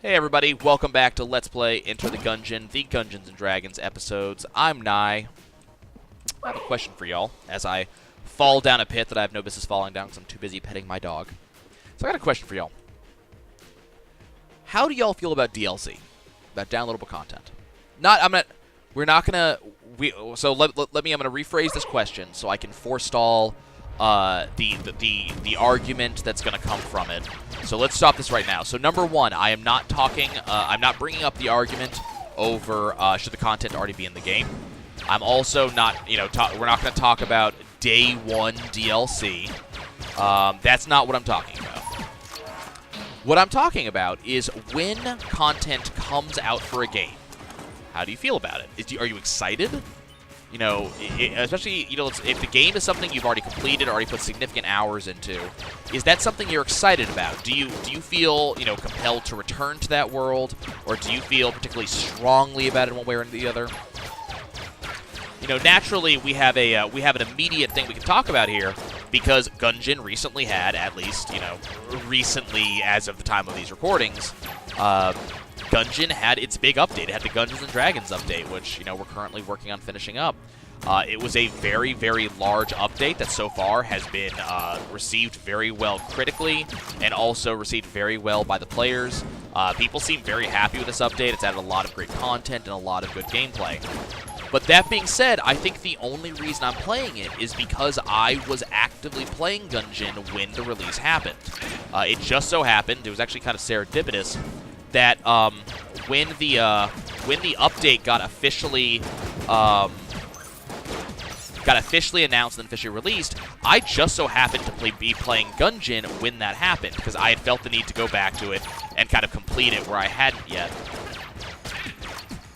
Hey everybody, welcome back to Let's Play Enter the Gungeon, the Gungeons and Dragons episodes. I'm Nye. I have a question for y'all as I fall down a pit that I have no business falling down because I'm too busy petting my dog. So I got a question for y'all. How do y'all feel about DLC? About downloadable content? I'm gonna rephrase this question so I can forestall the argument that's going to come from it. So let's stop this right now. So number one, I am not talking. I'm not bringing up the argument over should the content already be in the game. I'm also not. We're not going to talk about day one DLC. That's not what I'm talking about. What I'm talking about is when content comes out for a game. How do you feel about it? Are you excited? Especially, if the game is something you've already completed, already put significant hours into, is that something you're excited about? Do you feel, compelled to return to that world, or do you feel particularly strongly about it one way or the other? Naturally, we have an immediate thing we can talk about here, because Gungeon recently had, at least, recently as of the time of these recordings, Gungeon had its big update. It had the Gungeons and Dragons update, which, we're currently working on finishing up. It was a very, very large update that so far has been received very well critically and also received very well by the players. People seem very happy with this update. It's added a lot of great content and a lot of good gameplay. But that being said, I think the only reason I'm playing it is because I was actively playing Gungeon when the release happened. It just so happened, it was actually kind of serendipitous, that when the update got officially announced and officially released, I just so happened to be playing Gungeon when that happened, because I had felt the need to go back to it and kind of complete it where I hadn't yet.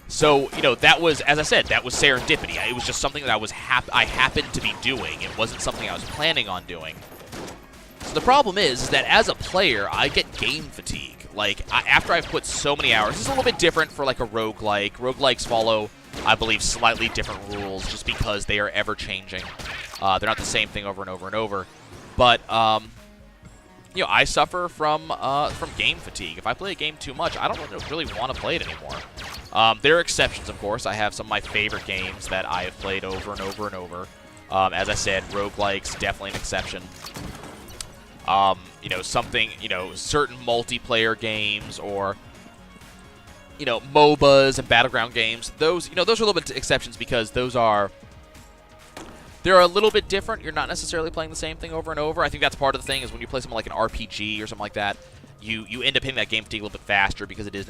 So, that was, as I said, that was serendipity. It was just something that I happened to be doing. It wasn't something I was planning on doing. So the problem is that as a player, I get game fatigue. After I've put so many hours, this is a little bit different for, a roguelike. Roguelikes follow, I believe, slightly different rules just because they are ever-changing. They're not the same thing over and over and over. But, I suffer from game fatigue. If I play a game too much, I don't really want to play it anymore. There are exceptions, of course. I have some of my favorite games that I have played over and over and over. As I said, roguelikes, definitely an exception. Certain multiplayer games or, MOBAs and battleground games. Those are a little bit exceptions because they're a little bit different. You're not necessarily playing the same thing over and over. I think that's part of the thing is when you play something like an RPG or something like that, you end up hitting that game fatigue a little bit faster because it is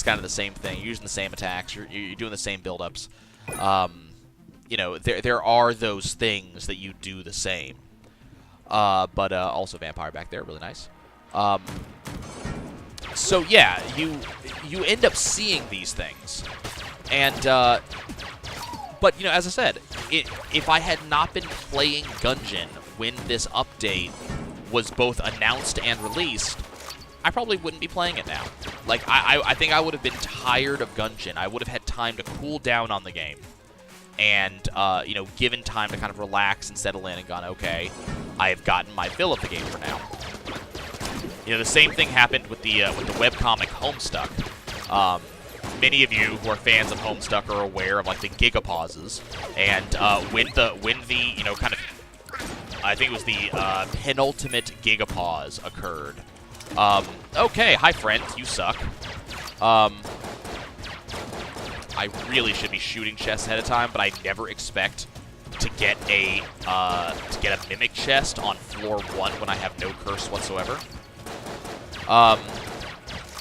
kind of the same thing. You're using the same attacks. You're doing the same build-ups. There are those things that you do the same. But also Vampire back there, really nice. So yeah, you end up seeing these things, and but as I said, if I had not been playing Gungeon when this update was both announced and released, I probably wouldn't be playing it now. I think I would have been tired of Gungeon. I would have had time to cool down on the game, and given time to kind of relax and settle in and gone, okay, I have gotten my fill of the game for now. The same thing happened with the webcomic Homestuck. Many of you who are fans of Homestuck are aware of the gigapauses, and when the kind of, I think it was the penultimate gigapause occurred. Okay, hi friend, you suck. I really should be shooting chests ahead of time, but I never expect to get a mimic chest on floor 1 when I have no curse whatsoever.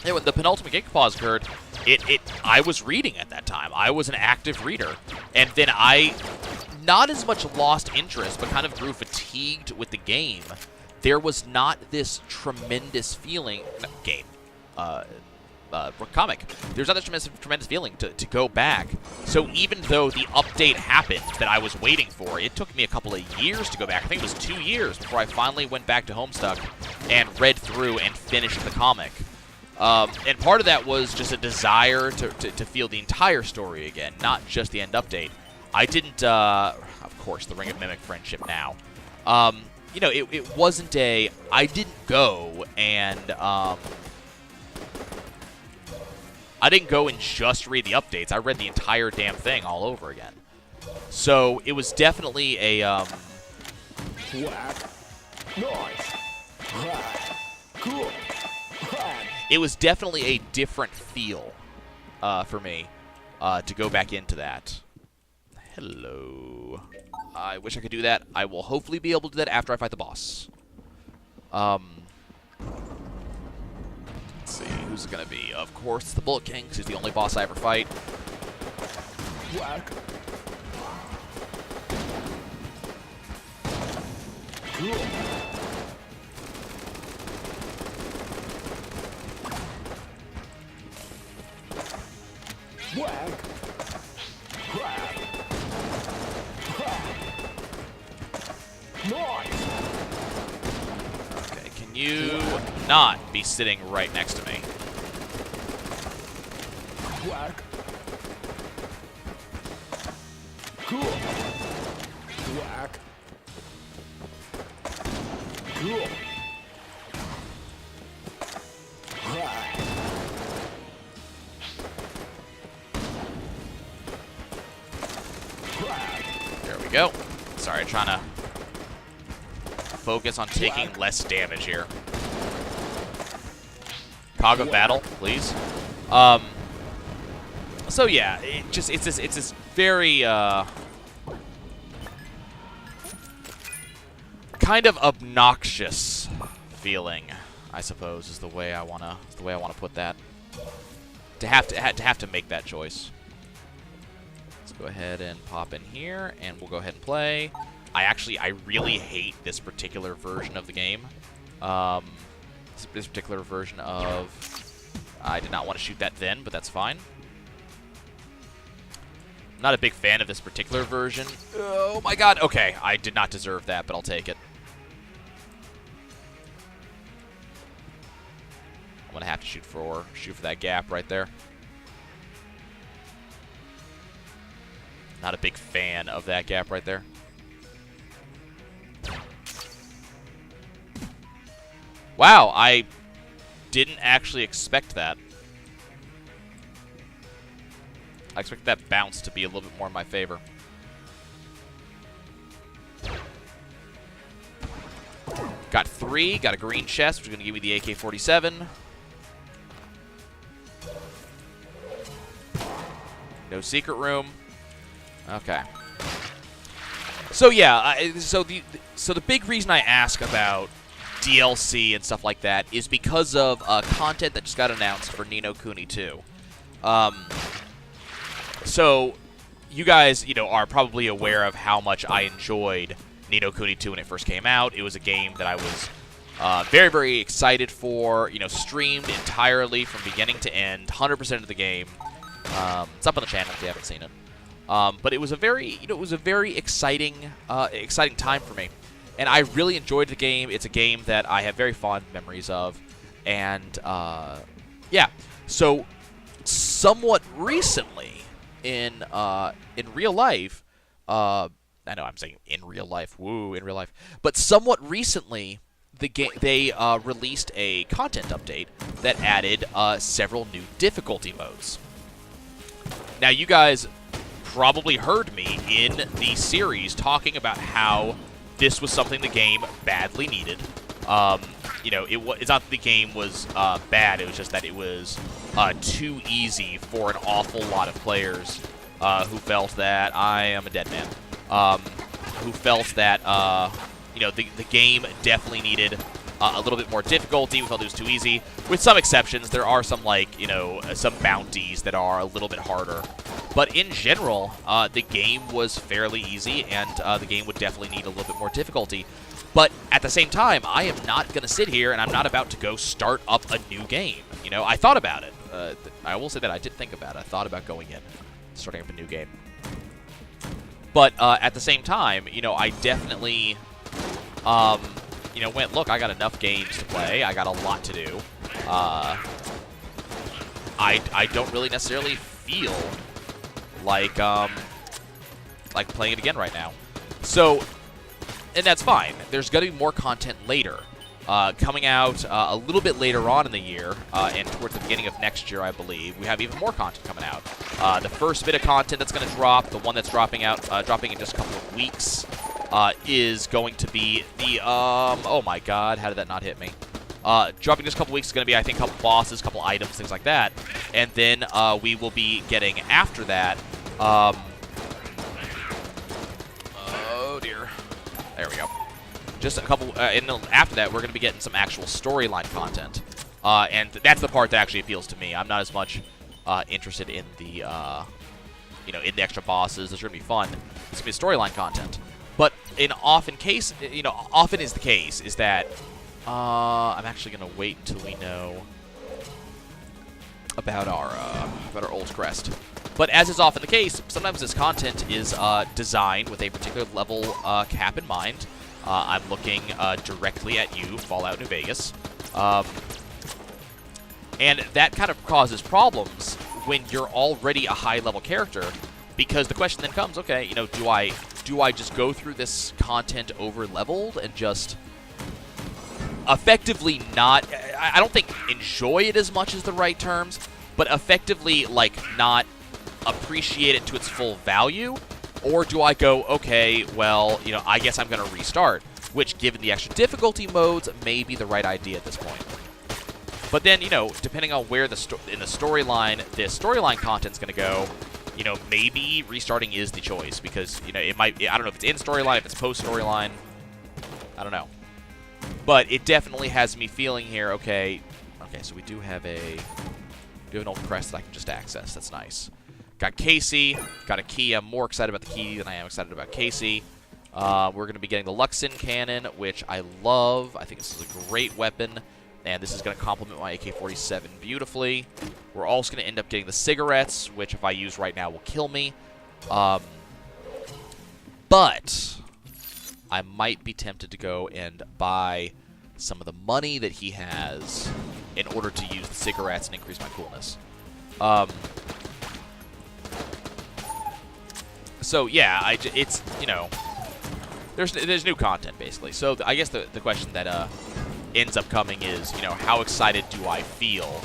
When the penultimate gigapause occurred, I was reading at that time. I was an active reader, and then I not as much lost interest, but kind of grew fatigued with the game. There was not this tremendous feeling comic. There's not this tremendous feeling to go back. So even though the update happened that I was waiting for, it took me a couple of years to go back. I think it was 2 years before I finally went back to Homestuck and read through and finished the comic. And part of that was just a desire to feel the entire story again, not just the end update. I didn't, of course, the Ring of Mimic Friendship now. It wasn't I didn't go and I didn't go and just read the updates. I read the entire damn thing all over again. So it was definitely a Whack. Nice. Whack. Cool. Whack. it was definitely a different feel for me to go back into that. Hello. I wish I could do that. I will hopefully be able to do that after I fight the boss. Let's see, who's it going to be? Of course, it's the Bullet King, 'cause he's the only boss I ever fight. Whack. Cool. Whack. Whack. Whack. Nice. Okay, can you not be sitting right next to me? Whack. Cool. Whack. Cool. Whack. Whack. There we go. Sorry, trying to focus on taking less damage here. Cog of battle, please. So yeah, it's this very kind of obnoxious feeling, I suppose, is the way I wanna put that. To have to make that choice. Let's go ahead and pop in here, and we'll go ahead and play. I really hate this particular version of the game. This particular version of... I did not want to shoot that then, but that's fine. Not a big fan of this particular version. Oh my god, okay. I did not deserve that, but I'll take it. I'm gonna have to shoot for that gap right there. Not a big fan of that gap right there. Wow, I didn't actually expect that. I expected that bounce to be a little bit more in my favor. Got 3, got a green chest, which is going to give me the AK-47. No secret room. Okay. So yeah, so the big reason I ask about DLC and stuff like that is because of content that just got announced for Ni no Kuni 2. So you guys, are probably aware of how much I enjoyed Ni no Kuni 2 when it first came out. It was a game that I was very, very excited for. Streamed entirely from beginning to end, 100% of the game. It's up on the channel if you haven't seen it. But it was a very, exciting time for me. And I really enjoyed the game. It's a game that I have very fond memories of. And, yeah. So, somewhat recently, in real life, I know I'm saying in real life, woo, in real life. But somewhat recently, they released a content update that added several new difficulty modes. Now, you guys probably heard me in the series talking about how this was something the game badly needed. It's not that the game was bad, it was just that it was too easy for an awful lot of players who felt that... I am a dead man. Who felt that, the game definitely needed a little bit more difficulty. We felt it was too easy. With some exceptions, there are some, some bounties that are a little bit harder. But in general, the game was fairly easy, and the game would definitely need a little bit more difficulty. But at the same time, I am not going to sit here, and I'm not about to go start up a new game. I thought about it. I will say that I did think about it. I thought about going in, starting up a new game. But at the same time, I definitely, went, look, I got enough games to play. I got a lot to do. I don't really necessarily feel like playing it again right now. So, and that's fine. There's going to be more content later. Coming out a little bit later on in the year, and towards the beginning of next year, I believe, we have even more content coming out. The first bit of content that's going to drop, the one that's dropping in just a couple of weeks, is going to be the, oh my god, how did that not hit me? Dropping just a couple weeks is going to be, I think, a couple bosses, a couple items, things like that. And then we will be getting, after that, oh dear, there we go. Just a couple, and after that, we're going to be getting some actual storyline content. And that's the part that actually appeals to me. I'm not as much interested in the, you know, in the extra bosses. Those are going to be fun. It's going to be storyline content. But often is the case, is that I'm actually going to wait until we know about our old crest. But as is often the case, sometimes this content is designed with a particular level cap in mind. I'm looking directly at you, Fallout New Vegas. And that kind of causes problems when you're already a high-level character, because the question then comes, okay, you know, do I just go through this content over-leveled and just effectively not, I don't think enjoy it as much as the right terms, but effectively, like, not appreciate it to its full value? Or do I go, okay, well, you know, I guess I'm going to restart, which, given the extra difficulty modes, may be the right idea at this point. But then, you know, depending on where in the storyline, this storyline content's going to go, you know, maybe restarting is the choice, because, you know, it might, I don't know if it's in storyline, if it's post-storyline, I don't know. But it definitely has me feeling here, okay, so we do have an old crest that I can just access. That's nice. Got Casey, got a key. I'm more excited about the key than I am excited about Casey. We're going to be getting the Luxon cannon, which I love. I think this is a great weapon, and this is going to complement my AK-47 beautifully. We're also going to end up getting the cigarettes, which if I use right now will kill me. But I might be tempted to go and buy some of the money that he has in order to use the cigarettes and increase my coolness. So yeah, it's, you know, there's new content basically. So I guess the question that ends up coming is, you know, how excited do I feel,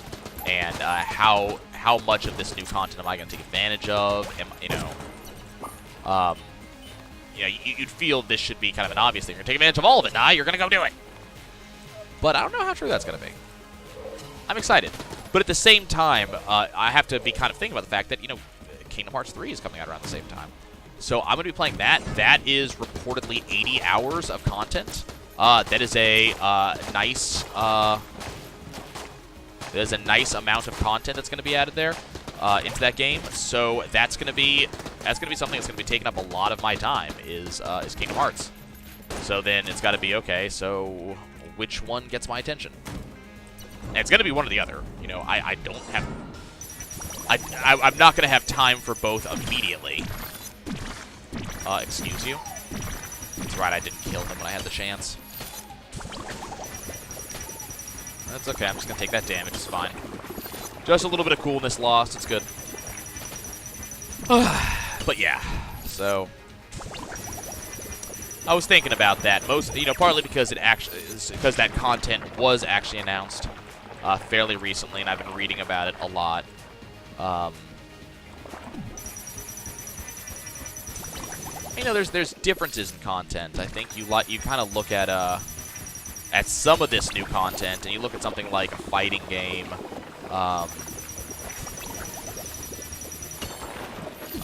and how much of this new content am I going to take advantage of? You'd feel this should be kind of an obvious thing. You're going to take advantage of all of it. Nah, you're going to go do it. But I don't know how true that's going to be. I'm excited, but at the same time, I have to be kind of thinking about the fact that, you know, Kingdom Hearts 3 is coming out around the same time. So I'm going to be playing that. That is reportedly 80 hours of content. That is a nice amount of content that's going to be added there into that game. So that's going to be something that's going to be taking up a lot of my time is Kingdom Hearts. So then it's got to be, okay, so which one gets my attention? And it's going to be one or the other. You know, I'm not going to have time for both immediately. Excuse you. That's right, I didn't kill him when I had the chance. That's okay, I'm just going to take that damage, it's fine. Just a little bit of coolness lost, it's good. But yeah, so I was thinking about that, partly because because that content was actually announced fairly recently, and I've been reading about it a lot. You know, there's differences in content. I think you kind of look at some of this new content, and you look at something like a fighting game.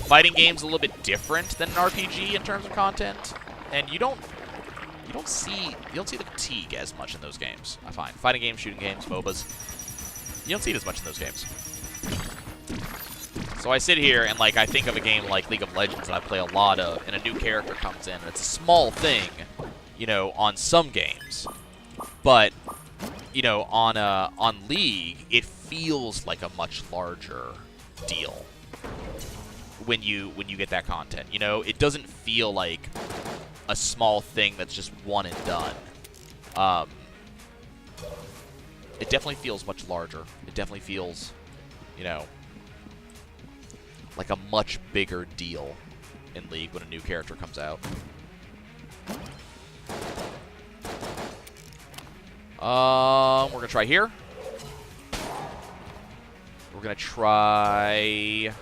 Fighting game's a little bit different than an RPG in terms of content, and you don't see the fatigue as much in those games. I find fighting games, shooting games, MOBAs, you don't see it as much in those games. So I sit here and, like, I think of a game like League of Legends that I play a lot of, and a new character comes in, and it's a small thing, you know, on some games. But, you know, on League, it feels like a much larger deal when you get that content. You know, it doesn't feel like a small thing that's just one and done. It definitely feels much larger. It definitely feels, you know, like a much bigger deal in League when a new character comes out. We're going to try here. We're going to try...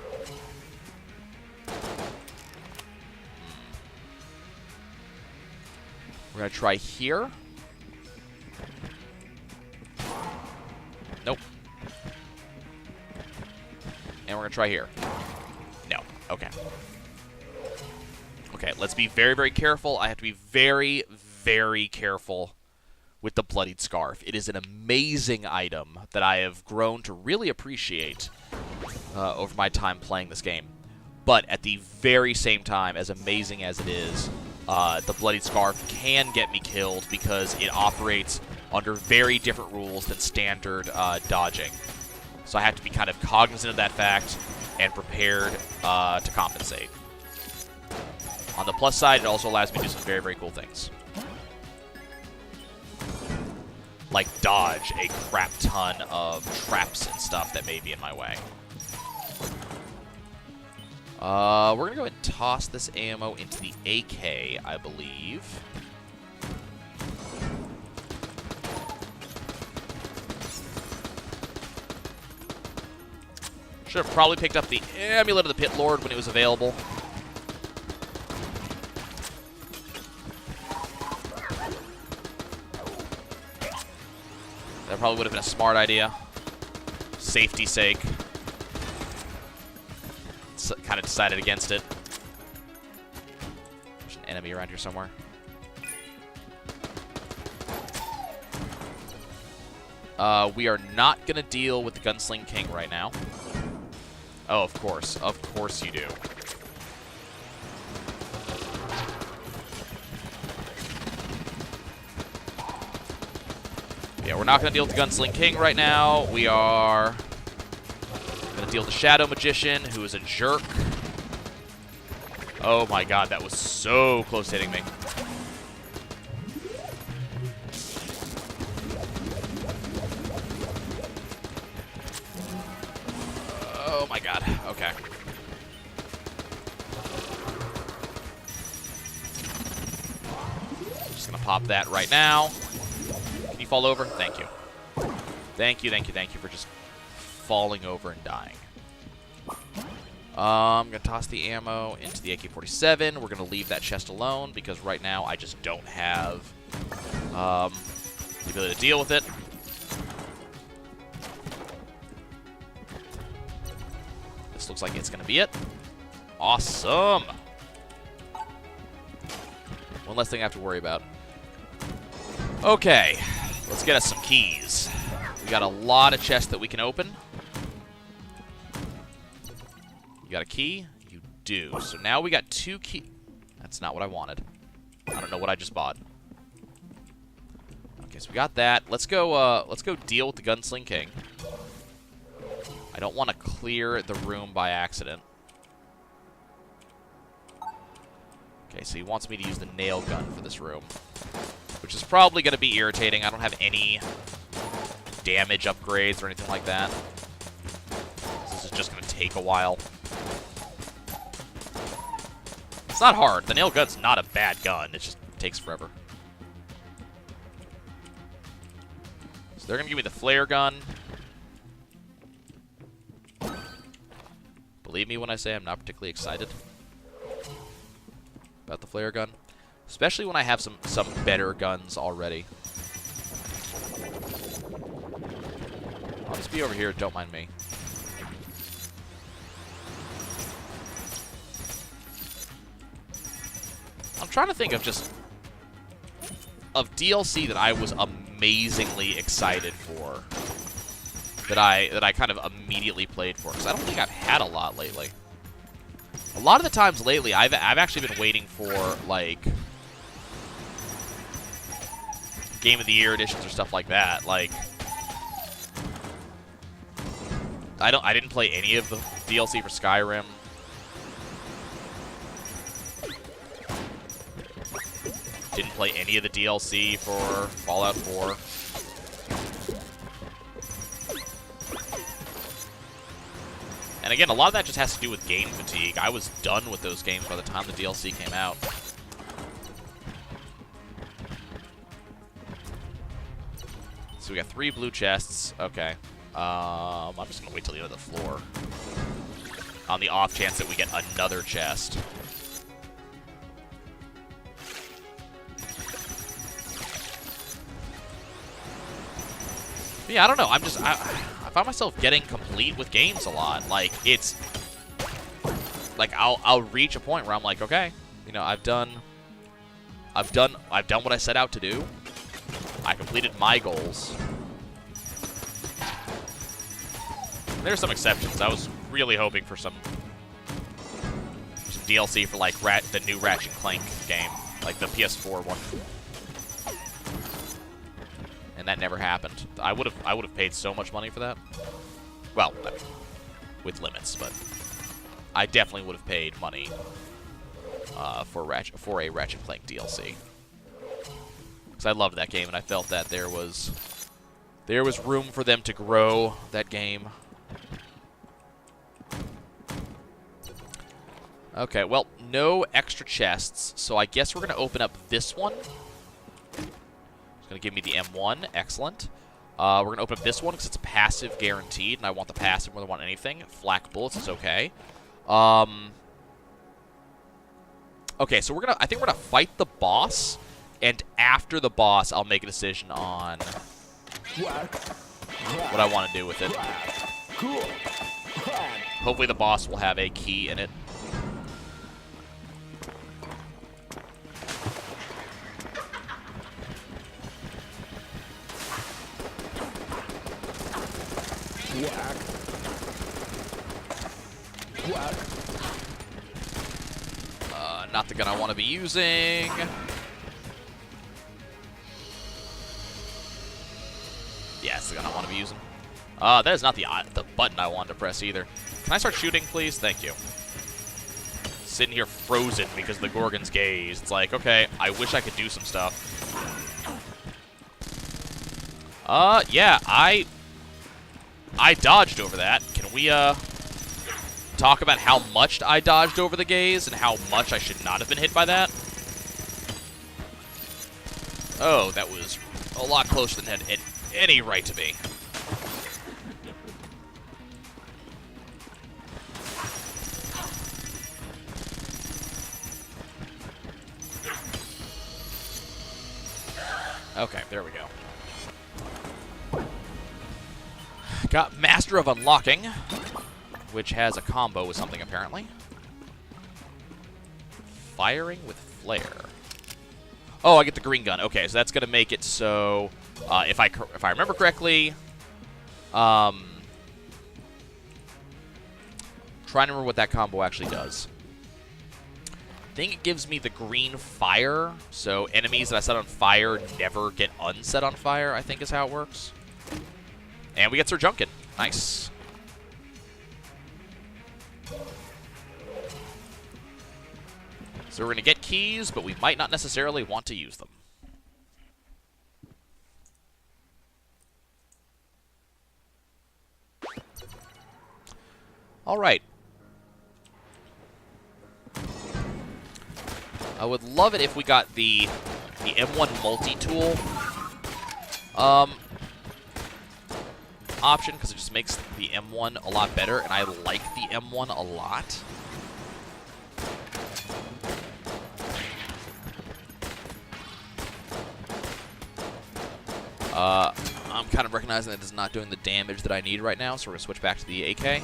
We're going to try here. Nope. And we're going to try here. No. Okay. Okay, let's be very, very careful. I have to be very, very careful with the Bloodied Scarf. It is an amazing item that I have grown to really appreciate over my time playing this game. But at the very same time, as amazing as it is, the Bloodied Scarf can get me killed because it operates under very different rules than standard dodging. So I have to be kind of cognizant of that fact and prepared to compensate. On the plus side, it also allows me to do some very, very cool things. Like dodge a crap ton of traps and stuff that may be in my way. We're going to go ahead and toss this ammo into the AK, I believe. Should have probably picked up the Amulet of the Pit Lord when it was available. That probably would have been a smart idea. Safety's sake. Kind of decided against it. There's an enemy around here somewhere. We are not going to deal with the Gunsling King right now. Oh, of course. Of course you do. Yeah, we're not going to deal with the Gunsling King right now. We are going to deal with the Shadow Magician, who is a jerk. Oh my god, that was so close to hitting me. Oh my god, okay. Just going to pop that right now. Fall over? Thank you. Thank you, thank you, thank you for just falling over and dying. I'm going to toss the ammo into the AK-47. We're going to leave that chest alone because right now I just don't have the ability to deal with it. This looks like it's going to be it. Awesome. One less thing I have to worry about. Okay. Let's get us some keys. We got a lot of chests that we can open. You got a key? You do. So now we got 2 keys. That's not what I wanted. I don't know what I just bought. Okay, so we got that. Let's go deal with the Gunsling King. I don't want to clear the room by accident. Okay, so he wants me to use the nail gun for this room, which is probably going to be irritating. I don't have any damage upgrades or anything like that. This is just going to take a while. It's not hard. The nail gun's not a bad gun. It just takes forever. So they're going to give me the flare gun. Believe me when I say I'm not particularly excited about the flare gun. Especially when I have some better guns already. I'll just be over here, don't mind me. I'm trying to think of DLC that I was amazingly excited for. That I kind of immediately played for, because I don't think I've had a lot lately. A lot of the times lately, I've actually been waiting for, like, Game of the Year editions or stuff like that. Like, I didn't play any of the DLC for Skyrim. Didn't play any of the DLC for Fallout 4. And again, a lot of that just has to do with game fatigue. I was done with those games by the time the DLC came out. So we got 3 blue chests. Okay. I'm just going to wait till the end of the floor. On the off chance that we get another chest. Yeah, I don't know. I find myself getting complete with games a lot. Like, it's... Like, I'll reach a point where I'm like, okay, you know, I've done what I set out to do. I completed my goals. There's some exceptions. I was really hoping for some DLC for like the new Ratchet & Clank game, like the PS4 one, and that never happened. I would have paid so much money for that. Well, I mean, with limits, but I definitely would have paid money for a Ratchet & Clank DLC. Because I loved that game, and I felt that there was room for them to grow that game. Okay, well, no extra chests, so I guess we're going to open up this one. It's going to give me the M1. Excellent. We're going to open up this one because it's a passive guaranteed, and I want the passive more than I want anything. Flak bullets is okay. Okay, so I think we're going to fight the boss, and after the boss, I'll make a decision on what I want to do with it. Hopefully the boss will have a key in it. Whack. Whack. Not the gun I want to be using. Yeah, it's the gun I want to be using. That is not the button I wanted to press either. Can I start shooting, please? Thank you. Sitting here frozen because of the Gorgon's gaze. It's like, okay, I wish I could do some stuff. Yeah, I dodged over that. Can we, talk about how much I dodged over the gaze and how much I should not have been hit by that? Oh, that was a lot closer than it had any right to be. Okay, there we go. Got Master of Unlocking, which has a combo with something, apparently. Firing with flare. Oh, I get the green gun. Okay, so that's going to make it so, if I remember correctly, trying to remember what that combo actually does. I think it gives me the green fire, so enemies that I set on fire never get unset on fire, I think is how it works. And we get Sir Junkin. Nice. So we're going to get keys, but we might not necessarily want to use them. All right. I would love it if we got the M1 multi-tool option, because it just makes the M1 a lot better, and I like the M1 a lot. I'm kind of recognizing that it's not doing the damage that I need right now, so we're going to switch back to the AK.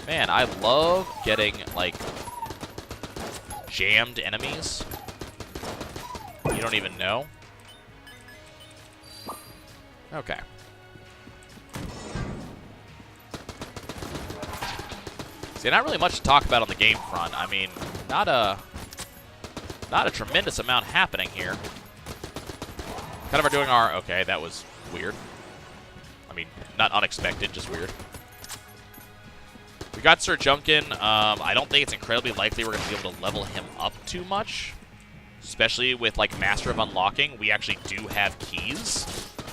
Man, I love getting, like, jammed enemies. You don't even know. Okay. See, not really much to talk about on the game front. I mean, not a tremendous amount happening here. Kind of are doing our... Okay, that was weird. I mean, not unexpected, just weird. We got Sir Junkin. I don't think it's incredibly likely we're going to be able to level him up too much. Especially with, like, Master of Unlocking. We actually do have keys.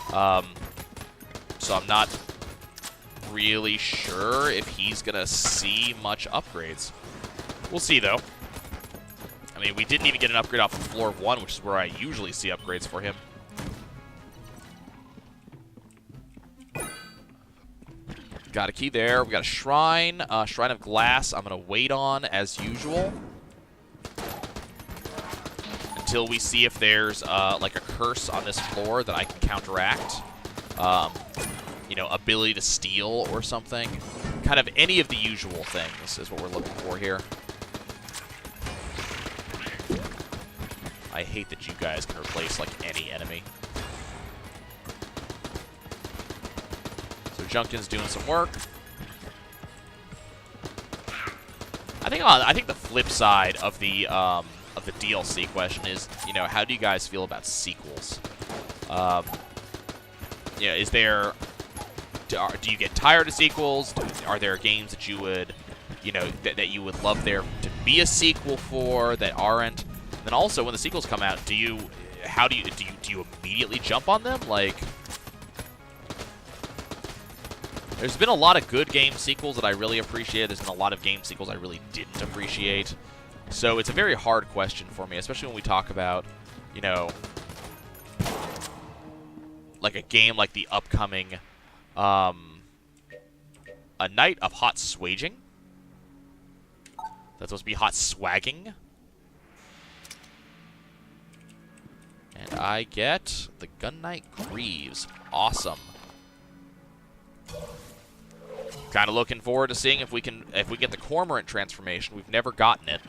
So I'm not really sure if he's going to see much upgrades. We'll see, though. I mean, we didn't even get an upgrade off of floor 1, which is where I usually see upgrades for him. Got a key there. We got a shrine. Shrine of glass I'm going to wait on, as usual. Until we see if there's, like, a curse on this floor that I can counteract. You know, ability to steal or something. Kind of any of the usual things is what we're looking for here. I hate that you guys can replace, like, any enemy. So Junkin's doing some work. I think the flip side of the DLC question is, you know, how do you guys feel about sequels? Yeah, is there... Do you get tired of sequels? Are there games that you would, you know, that you would love there to be a sequel for that aren't? And then also, when the sequels come out, do you immediately jump on them? Like, there's been a lot of good game sequels that I really appreciated. There's been a lot of game sequels I really didn't appreciate. So it's a very hard question for me, especially when we talk about, you know, like a game like the upcoming A Night of Hot Swaging. That's supposed to be hot swagging. And I get the Gun Knight Greaves. Awesome. Kind of looking forward to seeing if we get the Cormorant transformation. We've never gotten it.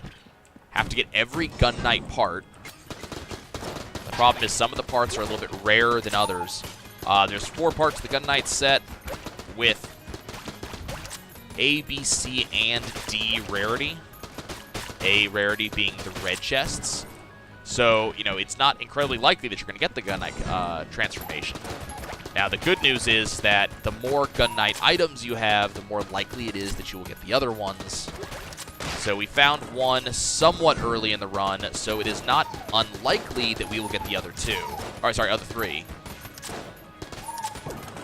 Have to get every Gun Knight part. The problem is some of the parts are a little bit rarer than others. There's 4 parts of the Gun Knight set with A, B, C, and D rarity. A rarity being the red chests. So, you know, it's not incredibly likely that you're going to get the Gun Knight transformation. Now, the good news is that the more Gun Knight items you have, the more likely it is that you will get the other ones. So we found one somewhat early in the run, so it is not unlikely that we will get the other 2. Or, sorry, other 3.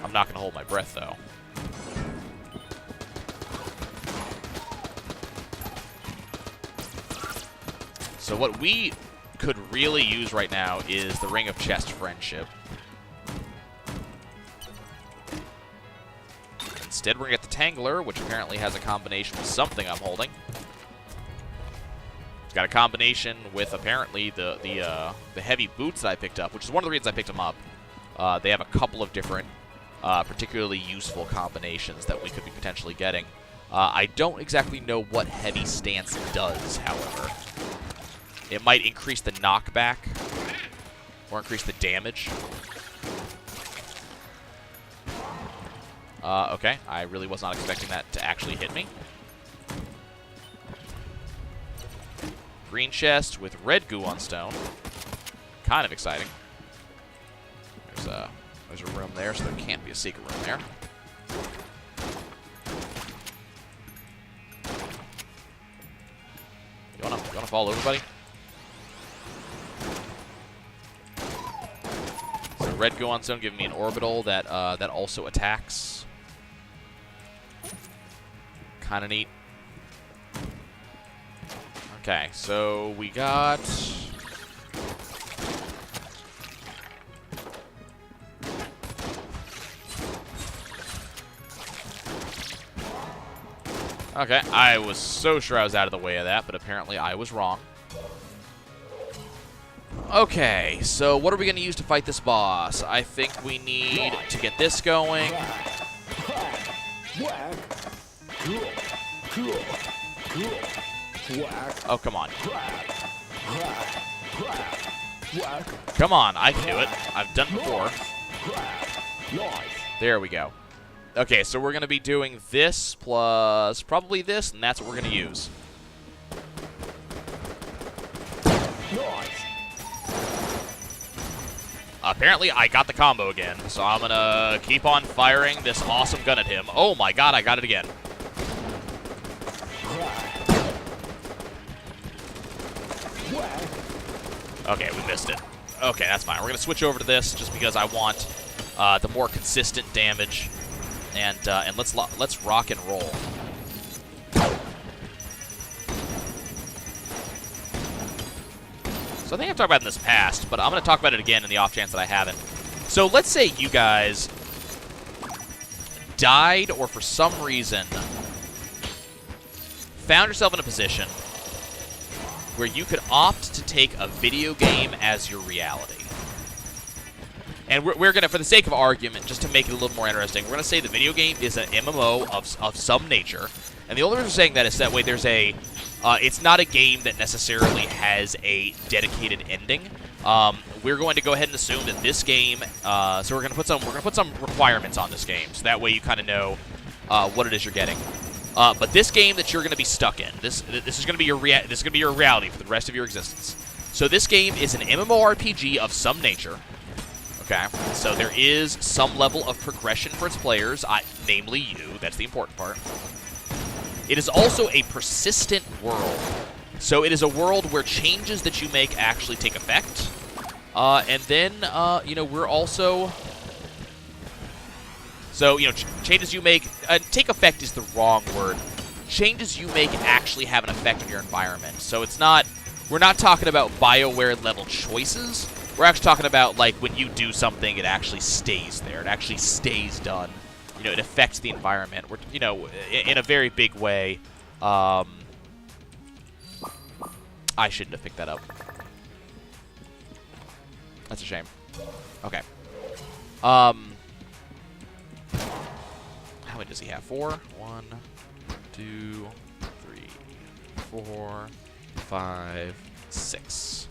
I'm not going to hold my breath, though. So what we could really use right now is the Ring of Chest Friendship. Instead, we're going to get the Tangler, which apparently has a combination with something I'm holding. It's got a combination with, apparently, the heavy boots that I picked up, which is one of the reasons I picked them up. They have a couple of different, particularly useful combinations that we could be potentially getting. I don't exactly know what heavy stance does, however. It might increase the knockback or increase the damage. Okay, I really was not expecting that to actually hit me. Green chest with red goo on stone. Kind of exciting. There's a room there, so there can't be a secret room there. You wanna fall over, buddy? So red goo on stone giving me an orbital that that also attacks. Kind of neat. Okay, so we got... Okay, I was so sure I was out of the way of that, but apparently I was wrong. Okay, so what are we going to use to fight this boss? I think we need to get this going. Oh, come on. Come on, I can do it. I've done it before. There we go. Okay, so we're going to be doing this plus probably this, and that's what we're going to use. Apparently, I got the combo again, so I'm going to keep on firing this awesome gun at him. Oh my god, I got it again. Okay, we missed it. Okay, that's fine. We're going to switch over to this just because I want the more consistent damage. And let's rock and roll. So I think I've talked about it in this past, but I'm going to talk about it again in the off chance that I haven't. So let's say you guys died or for some reason found yourself in a position where you could opt to take a video game as your reality. And we're going to, for the sake of argument, just to make it a little more interesting, we're going to say the video game is an MMO of some nature. And the only reason we're saying that is that way there's a... it's not a game that necessarily has a dedicated ending. We're going to go ahead and assume that this game... so we're going to put some requirements on this game, so that way you kind of know what it is you're getting. But this game that you're going to be stuck in, this is going to be your reality for the rest of your existence. So this game is an MMORPG of some nature. Okay, so there is some level of progression for its players, namely you. That's the important part. It is also a persistent world. So it is a world where changes that you make actually take effect. And then, you know, we're also... So, you know, changes you make... take effect is the wrong word. Changes you make actually have an effect on your environment. So it's not... We're not talking about BioWare-level choices. We're actually talking about, like, when you do something, it actually stays there. It actually stays done. You know, it affects the environment. We're, you know, in a very big way. I shouldn't have picked that up. That's a shame. Okay. How many does he have? 4? 1, 2, 3, 4, 5, 6.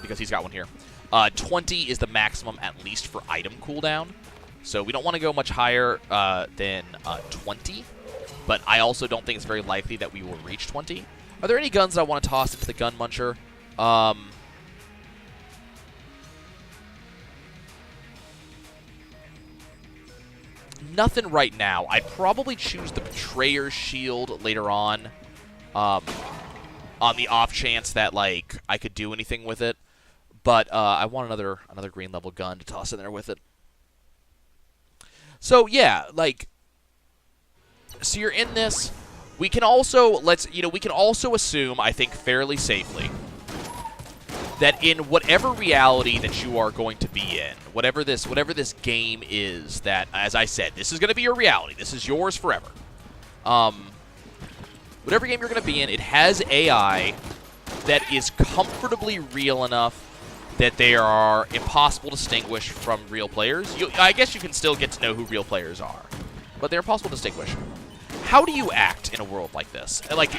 Because he's got one here. 20 is the maximum, at least for item cooldown. So we don't want to go much higher than 20. But I also don't think it's very likely that we will reach 20. Are there any guns that I want to toss into the Gun Muncher? Nothing right now. I'd probably choose the Betrayer's Shield later on the off chance that, like, I could do anything with it. But I want another green level gun to toss in there with it. So yeah, like, so you're in this. We can also we can also assume, I think fairly safely, that in whatever reality that you are going to be in, whatever this game is, that, as I said, this is going to be your reality. This is yours forever. Whatever game you're going to be in, it has AI that is comfortably real enough that they are impossible to distinguish from real players. I guess you can still get to know who real players are, but they're impossible to distinguish. How do you act in a world like this? Like,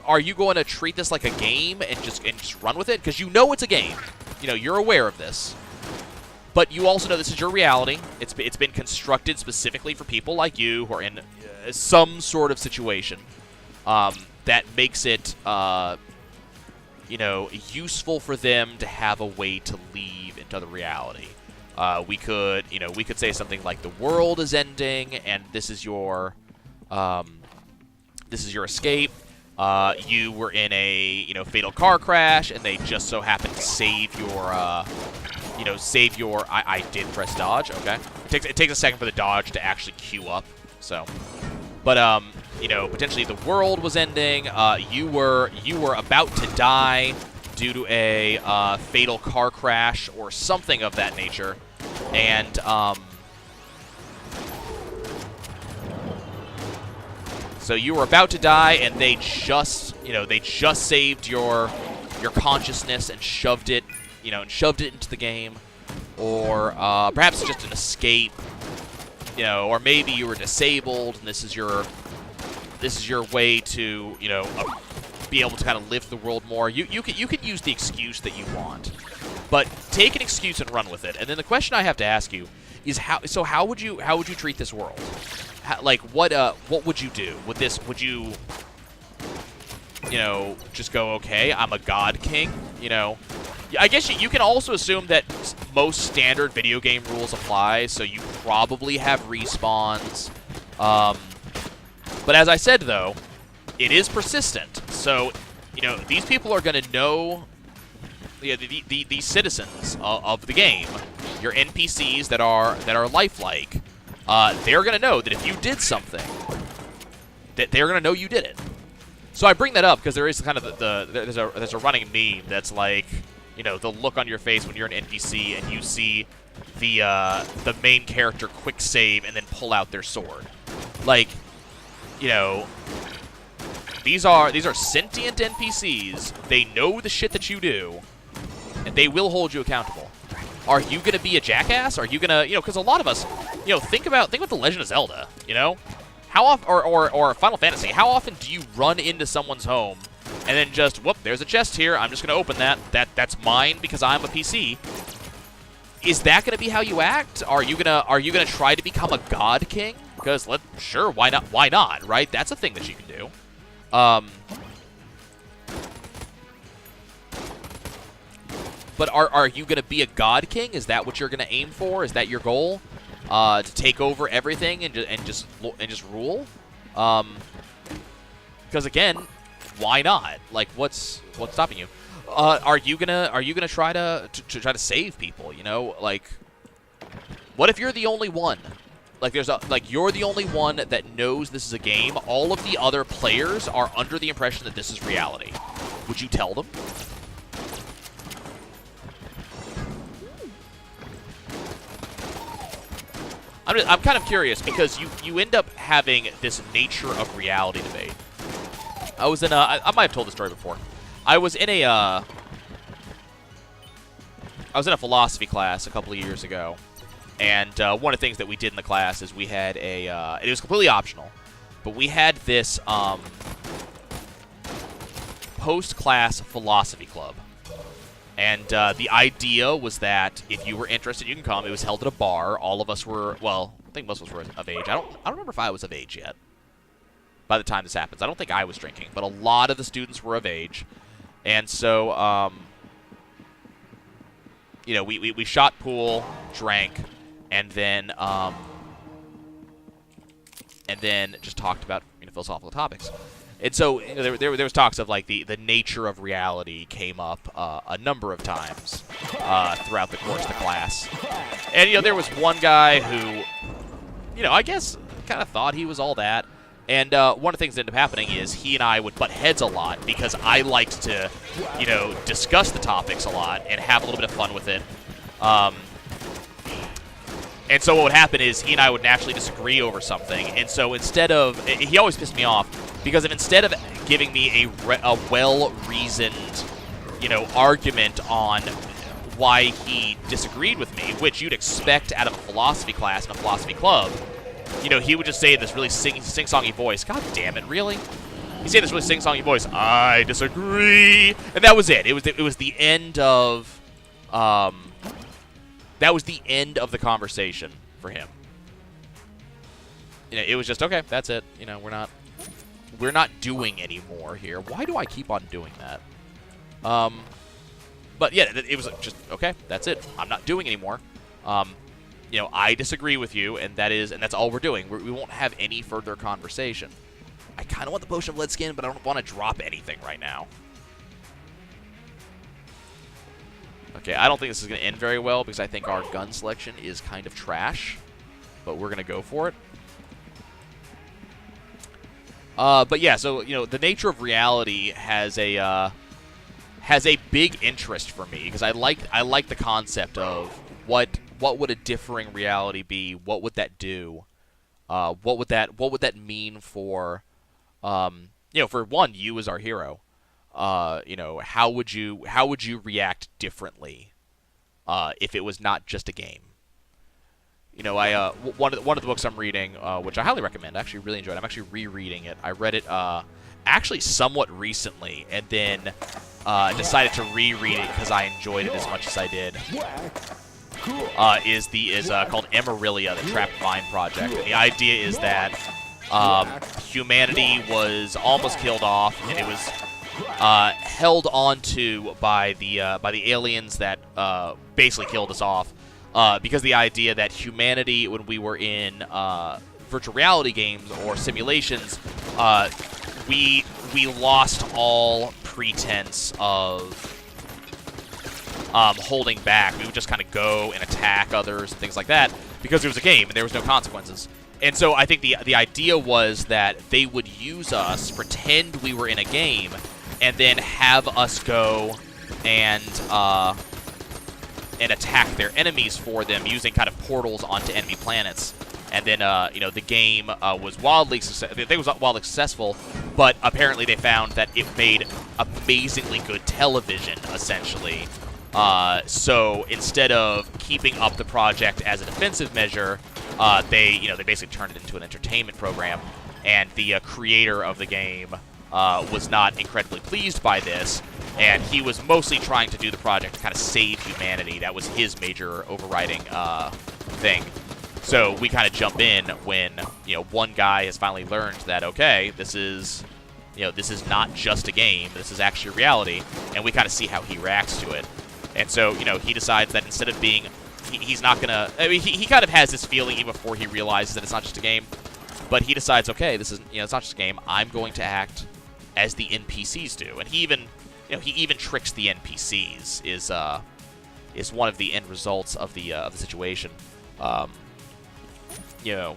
are you going to treat this like a game and just run with it? Because you know it's a game. You know, you're aware of this. But you also know this is your reality. It's been constructed specifically for people like you who are in some sort of situation that makes it, you know, useful for them to have a way to leave into the reality. We could say something like the world is ending, and this is your escape. You were in a fatal car crash, and they just so happened to save your I did press dodge. Okay, it takes a second for the dodge to actually queue up. So, but potentially the world was ending. You were about to die due to a fatal car crash or something of that nature, and so you were about to die, and they just saved your consciousness and shoved it into the game, or perhaps just an escape, or maybe you were disabled, and this is your way to be able to kind of live the world more. You can use the excuse that you want, but take an excuse and run with it. And then the question I have to ask you is how would you treat this world? What would you do with this? Would you just go, okay, I'm a god king? I guess you can also assume that most standard video game rules apply, so you probably have respawns. But as I said, though, it is persistent. So, these people are going to know, the citizens of the game, your NPCs that are lifelike, they're going to know that if you did something, that they're going to know you did it. So I bring that up because there is kind of there's a running meme that's like, you know, the look on your face when you're an NPC and you see the main character quick save and then pull out their sword. Like, you know, these are sentient NPCs. They know the shit that you do, and they will hold you accountable. Are you gonna be a jackass? Are you gonna, you know, because a lot of us, you know, think about The Legend of Zelda, you know? How often, or Final Fantasy, how often do you run into someone's home and then just, whoop, there's a chest here, I'm just going to open that. That's mine because I'm a PC. Is that going to be how you act? Are you gonna try to become a god king? Because sure, why not, right? That's a thing that you can do. But are you going to be a god king? Is that what you're going to aim for? Is that your goal? To take over everything and just rule, because again, why not? Like, what's stopping you? Are you gonna try to save people? You know, like, what if you're the only one? Like, you're the only one that knows this is a game. All of the other players are under the impression that this is reality. Would you tell them? I'm kind of curious because you end up having this nature of reality debate. I was in I might have told the story before. I was in a philosophy class a couple of years ago, and one of the things that we did in the class is we had it was completely optional, but we had this post-class philosophy club. And the idea was that if you were interested, you can come. It was held at a bar. All of us were, well, I think most of us were of age. I don't remember if I was of age yet by the time this happens. I don't think I was drinking, but a lot of the students were of age. And so, you know, we shot pool, drank, and then just talked about, you know, philosophical topics. And so, you know, there was talks of, like, the nature of reality came up a number of times throughout the course of the class. And, you know, there was one guy who, you know, I guess kind of thought he was all that. And one of the things that ended up happening is he and I would butt heads a lot because I liked to, you know, discuss the topics a lot and have a little bit of fun with it. And so what would happen is he and I would naturally disagree over something. And so instead of, he always pissed me off because instead of giving me a well-reasoned, you know, argument on why he disagreed with me, which you'd expect out of a philosophy class and a philosophy club, you know, he would just say in this really sing-songy voice, God damn it, really? He'd say in this really sing-songy voice, I disagree. And that was it. It was the end of, that was the end of the conversation for him. You know, it was just, okay, that's it. You know, we're not doing any more here. Why do I keep on doing that? But yeah, it was just, okay, that's it. I'm not doing anymore. You know, I disagree with you, and that's all we're doing. We won't have any further conversation. I kind of want the Potion of Lead Skin, but I don't want to drop anything right now. Okay, I don't think this is going to end very well because I think our gun selection is kind of trash, but we're going to go for it. But yeah, so, you know, the nature of reality has a big interest for me because I like the concept of what would a differing reality be? What would that do? What would that mean for, you know, for one, you as our hero? You know, how would you react differently if it was not just a game? You know, one of the books I'm reading, which I highly recommend, I actually really enjoyed. I'm actually rereading it. I read it actually somewhat recently, and then decided to reread it because I enjoyed it as much as I did. Is called Emerillia, the Trapped Mind Project. And the idea is that humanity was almost killed off, and it was held onto by the aliens that basically killed us off, because the idea that humanity, when we were in virtual reality games or simulations, we lost all pretense of holding back. We would just kind of go and attack others and things like that because it was a game and there was no consequences. And so I think the idea was that they would use us, pretend we were in a game, and then have us go and attack their enemies for them using kind of portals onto enemy planets. And then, you know, the game was wildly successful, but apparently they found that it made amazingly good television, essentially. So instead of keeping up the project as a defensive measure, they basically turned it into an entertainment program. And the creator of the game was not incredibly pleased by this, and he was mostly trying to do the project to kind of save humanity. That was his major overriding thing. So we kind of jump in when, you know, one guy has finally learned that, okay, this is not just a game, this is actually reality, and we kind of see how he reacts to it. And so, you know, he decides that instead of being, he's not gonna, I mean, he kind of has this feeling even before he realizes that it's not just a game, but he decides, okay, this is, you know, it's not just a game, I'm going to act as the NPCs do. And he even tricks the NPCs, is one of the end results of the situation. You know,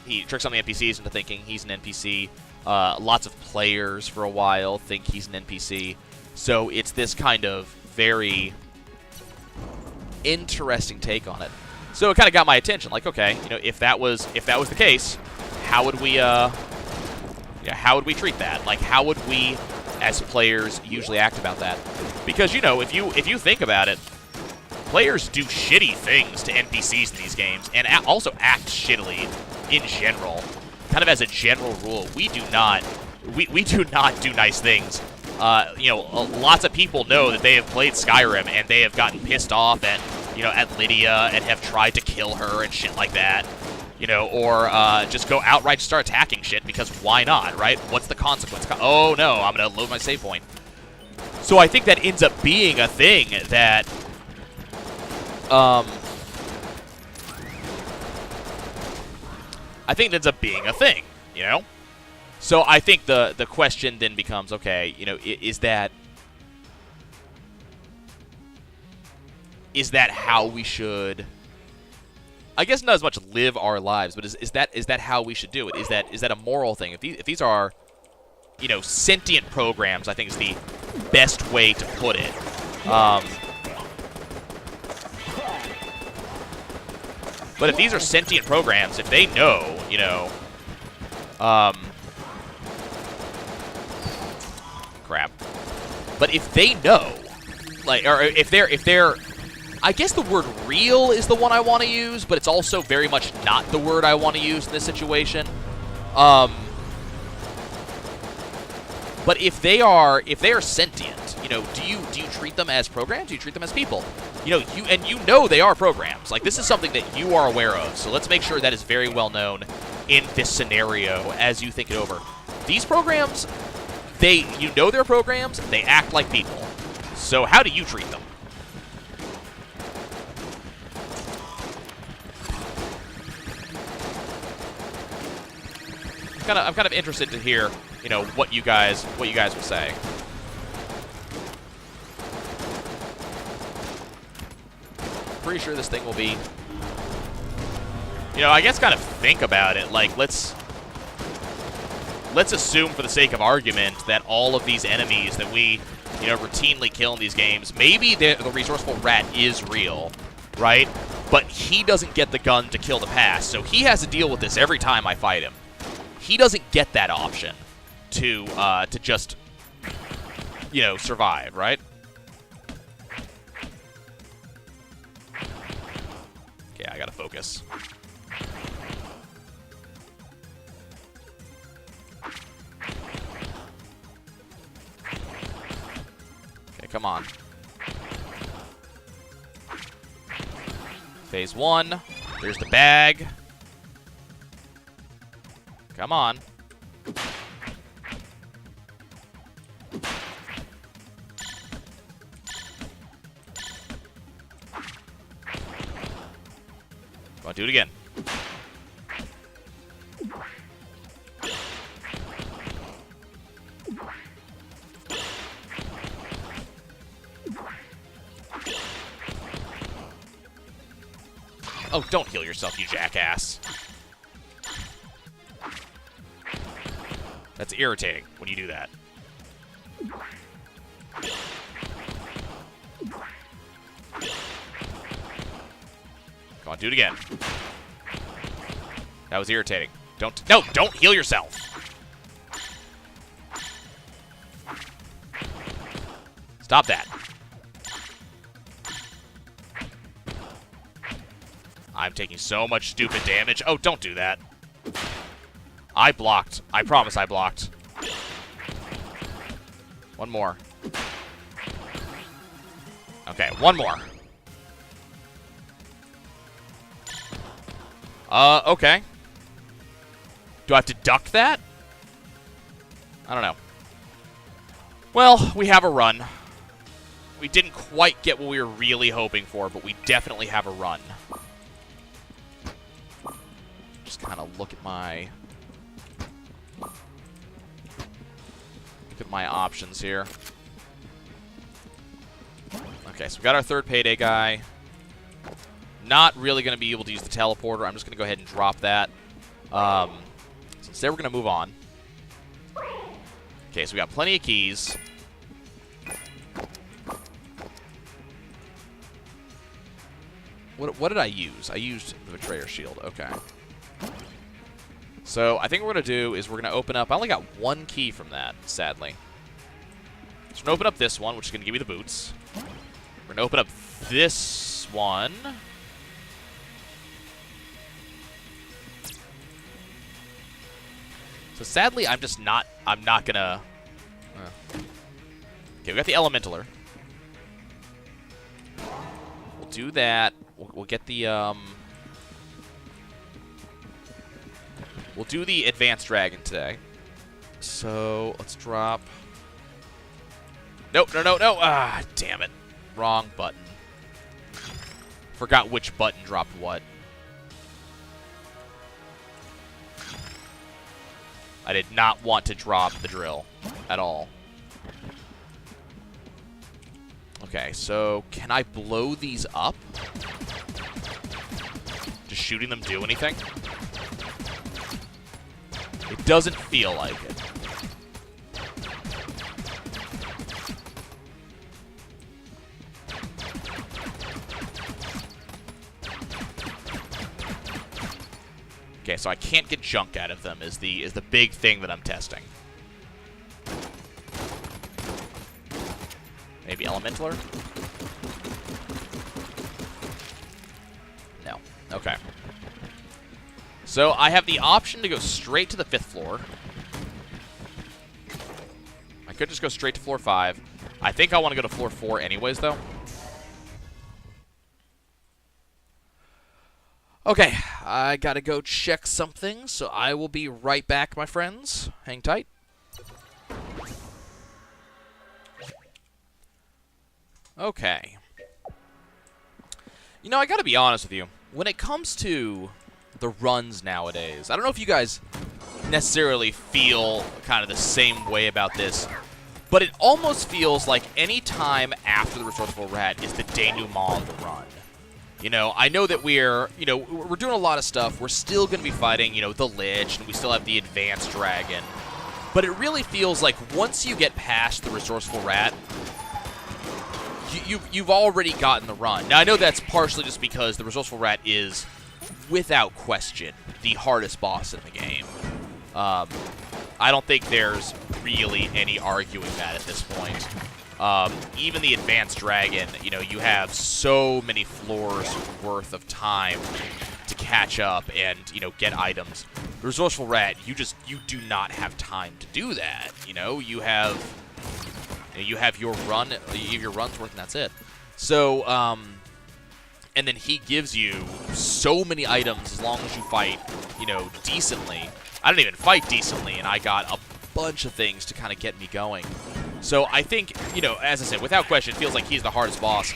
he tricks on the NPCs into thinking he's an NPC. Lots of players for a while think he's an NPC. So it's this kind of very interesting take on it. So it kind of got my attention. Like, okay, you know, if that was the case, how would we treat that? Like, how would we, as players, usually act about that? Because, you know, if you think about it, players do shitty things to NPCs in these games, and also act shittily in general. Kind of as a general rule, we do not do nice things. You know, lots of people know that they have played Skyrim and they have gotten pissed off at, you know, at Lydia and have tried to kill her and shit like that. You know, or just go outright start attacking shit because why not, right? What's the consequence? Oh no, I'm gonna load my save point. So I think that ends up being a thing that you know? So I think the question then becomes, okay, you know, is that how we should, I guess not as much live our lives, but is that how we should do it? Is that a moral thing? If these are, you know, sentient programs, I think is the best way to put it. But if these are sentient programs, if they know, you know, crap. But if they know, like, or if they're, I guess the word real is the one I want to use, but it's also very much not the word I want to use in this situation. But if they are sentient, you know, do you treat them as programs? Do you treat them as people? You know, you are programs. Like, this is something that you are aware of. So let's make sure that is very well known in this scenario as you think it over. These programs, you know they're programs. They act like people. So how do you treat them? I'm kind of interested to hear, you know, what you guys would say. Pretty sure this thing will be, you know, I guess kind of think about it. Like, let's assume for the sake of argument that all of these enemies that we, you know, routinely kill in these games, maybe the resourceful rat is real, right? But he doesn't get the gun to kill the past, so he has to deal with this every time I fight him. He doesn't get that option to just, you know, survive, right? Okay, I gotta focus. Okay, come on. Phase 1. There's the bag. Come on. Come on, do it again. Oh, don't heal yourself, you jackass. That's irritating when you do that. Come on, do it again. That was irritating. Don't heal yourself. Stop that. I'm taking so much stupid damage. Oh, don't do that. I blocked. I promise I blocked. One more. Okay, one more. Okay. Do I have to duck that? I don't know. Well, we have a run. We didn't quite get what we were really hoping for, but we definitely have a run. Just kind of look at my options here. Okay, so we got our third payday guy. Not really going to be able to use the teleporter. I'm just going to go ahead and drop that. So instead, we're going to move on. Okay, so we got plenty of keys. What did I use? I used the Betrayer Shield. Okay. So I think what we're going to do is we're going to open up... I only got one key from that, sadly. So we're going to open up this one, which is going to give me the boots. We're going to open up this one. So sadly, I'm not going to... Okay, we got the Elementaler. We'll do that. We'll get the... We'll do the Advanced Dragon today. So, let's drop... Nope, no. Ah, damn it. Wrong button. Forgot which button dropped what. I did not want to drop the drill at all. Okay, so can I blow these up? Does shooting them do anything? It doesn't feel like it. Okay, so I can't get junk out of them is the big thing that I'm testing. Maybe Elementaler? No. Okay. So I have the option to go straight to the 5th floor. I could just go straight to floor 5. I think I want to go to floor 4 anyways, though. Okay, I gotta go check something, so I will be right back, my friends. Hang tight. Okay. You know, I gotta be honest with you. When it comes to the runs nowadays, I don't know if you guys necessarily feel kind of the same way about this, but it almost feels like any time after the Resourceful Rat is the denouement of the run. You know, I know that we're doing a lot of stuff. We're still going to be fighting, the Lich, and we still have the Advanced Dragon. But it really feels like once you get past the Resourceful Rat, you've already gotten the run. Now, I know that's partially just because the Resourceful Rat is, without question, the hardest boss in the game. I don't think there's really any arguing that at this point. Even the Advanced Dragon, you have so many floors worth of time to catch up and, get items. The Resourceful Rat, you do not have time to do that. You have your run, your run's worth, and that's it. So, and then he gives you so many items as long as you fight, decently. I didn't even fight decently, and I got a bunch of things to kind of get me going. So I think, as I said, without question, it feels like he's the hardest boss.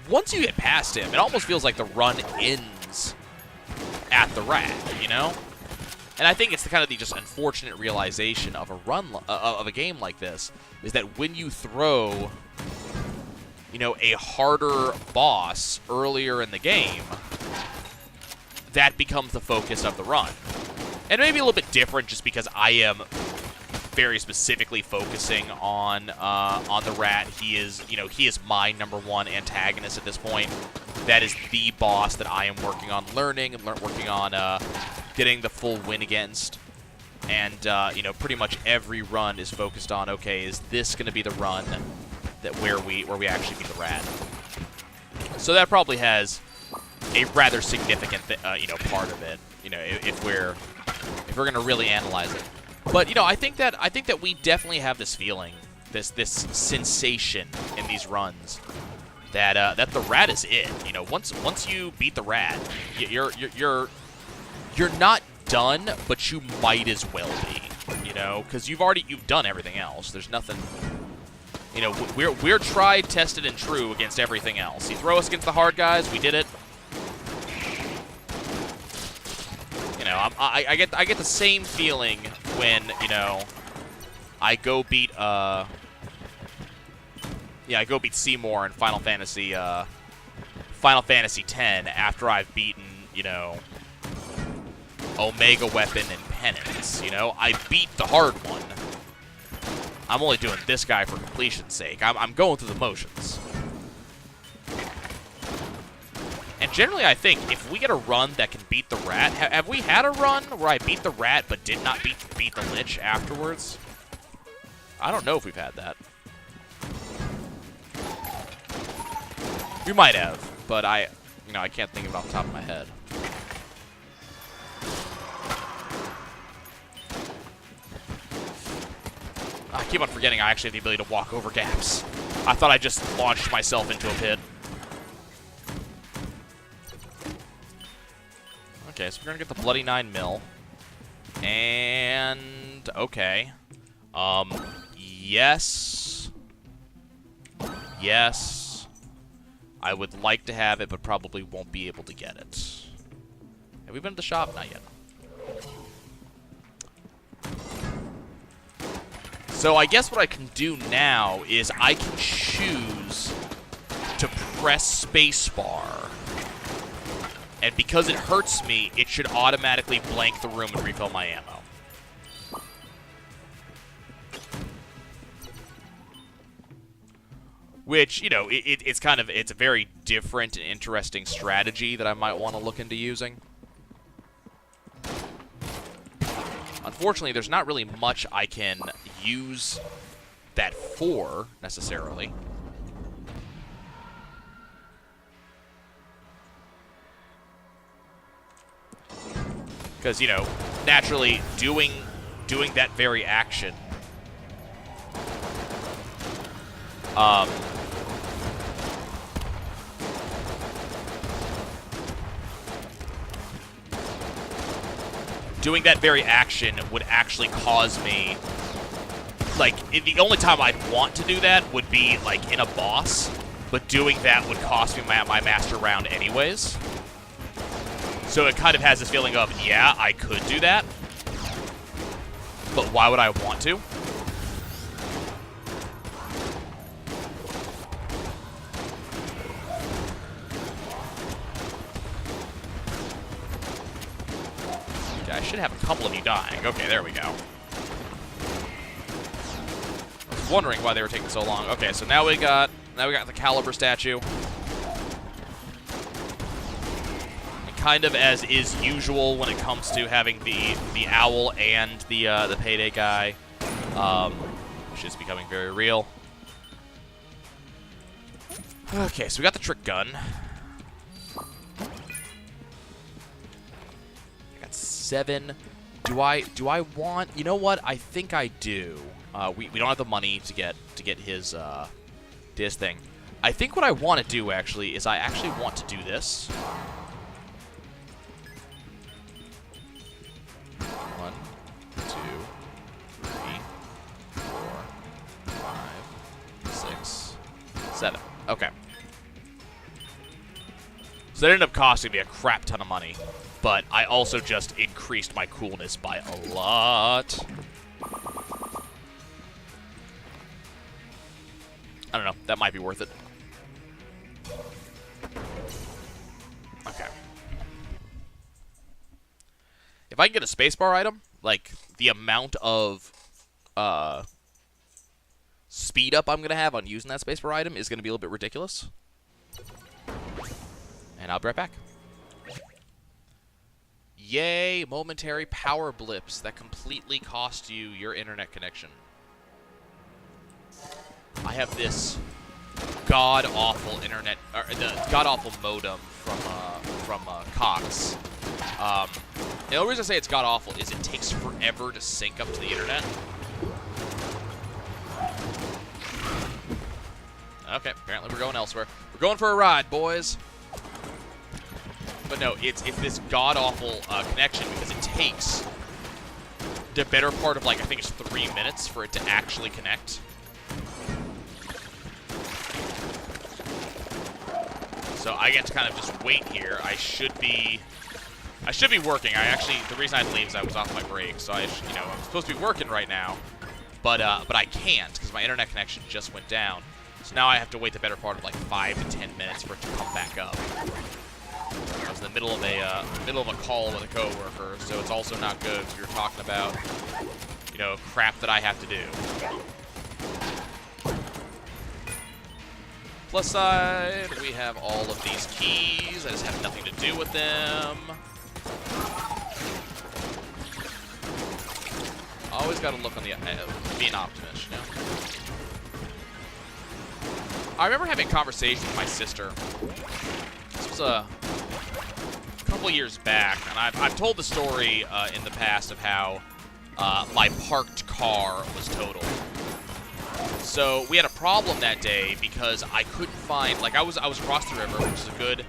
Once you get past him, it almost feels like the run ends at the rat, And I think it's the just unfortunate realization of a run of a game like this is that when you throw, a harder boss earlier in the game, that becomes the focus of the run. And maybe a little bit different just because I am very specifically focusing on the rat. He is, you know, he is my #1 antagonist at this point. That is the boss that I am working on learning and working on getting the full win against. And you know, pretty much every run is focused on, okay, is this going to be the run that where we actually beat the rat? So that probably has a rather significant you know, part of it. You know, if we're going to really analyze it. But you know, I think that we definitely have this feeling, this sensation in these runs that that the rat is it. You know, once you beat the rat, you're not done, but you might as well be. You know, because you've done everything else. There's nothing. You know, we're tried, tested, and true against everything else. You throw us against the hard guys, we did it. You know, I get the same feeling when, you know, I go beat I go beat Seymour in Final Fantasy X after I've beaten, you know, Omega Weapon and Penance. You know, I beat the hard one. I'm only doing this guy for completion's sake. I'm going through the motions. And generally, I think if we get a run that can beat the rat, have we had a run where I beat the rat but did not beat the lich afterwards? I don't know if we've had that. We might have, but I can't think of it off the top of my head. I keep on forgetting I actually have the ability to walk over gaps. I thought I just launched myself into a pit. Okay, so we're gonna get the bloody 9 mil. And okay. Yes. Yes. I would like to have it, but probably won't be able to get it. Have we been to the shop? Not yet. So I guess what I can do now is I can choose to press spacebar. And because it hurts me, it should automatically blank the room and refill my ammo. Which, you know, it's a very different and interesting strategy that I might want to look into using. Unfortunately, there's not really much I can use that for, necessarily. Because, you know, naturally, doing that very action... doing that very action would actually cause me... Like, the only time I'd want to do that would be, like, in a boss. But doing that would cost me my master round anyways. So it kind of has this feeling of, yeah, I could do that. But why would I want to? Okay, I should have a couple of you dying. Okay, there we go. I was wondering why they were taking so long. Okay, so now we got the Caliber statue. Kind of as is usual when it comes to having the owl and the payday guy, which is becoming very real. Okay, so we got the trick gun. I got 7. Do I want? You know what? I think I do. We don't have the money to get his thing. I think what I want to do actually is I actually want to do this. 1, 2, 3, 4, 5, 6, 7. Okay. So that ended up costing me a crap ton of money, but I also just increased my coolness by a lot. I don't know. That might be worth it. Okay. If I can get a spacebar item, like the amount of speed up I'm going to have on using that spacebar item is going to be a little bit ridiculous. And I'll be right back. Yay, momentary power blips that completely cost you your internet connection. I have this god-awful internet, or the god-awful modem from Cox. The only reason I say it's god-awful is it takes forever to sync up to the internet. Okay, apparently we're going elsewhere. We're going for a ride, boys. But no, it's this god-awful connection because it takes the better part of, like, I think it's 3 minutes for it to actually connect. So I get to kind of just wait here. I should be working. The reason I had to leave is I was off my break, so I'm supposed to be working right now, but I can't because my internet connection just went down. So now I have to wait the better part of like 5 to 10 minutes for it to come back up. I was in the middle of a call with a coworker, so it's also not good if you're talking about, crap that I have to do. Plus side, we have all of these keys. I just have nothing to do with them. Always got to look on the be an optimist, you know. I remember having a conversation with my sister. This was a couple years back, and I've told the story in the past of how my parked car was totaled. So we had a problem that day because I couldn't find, like, I was across the river, which is a good,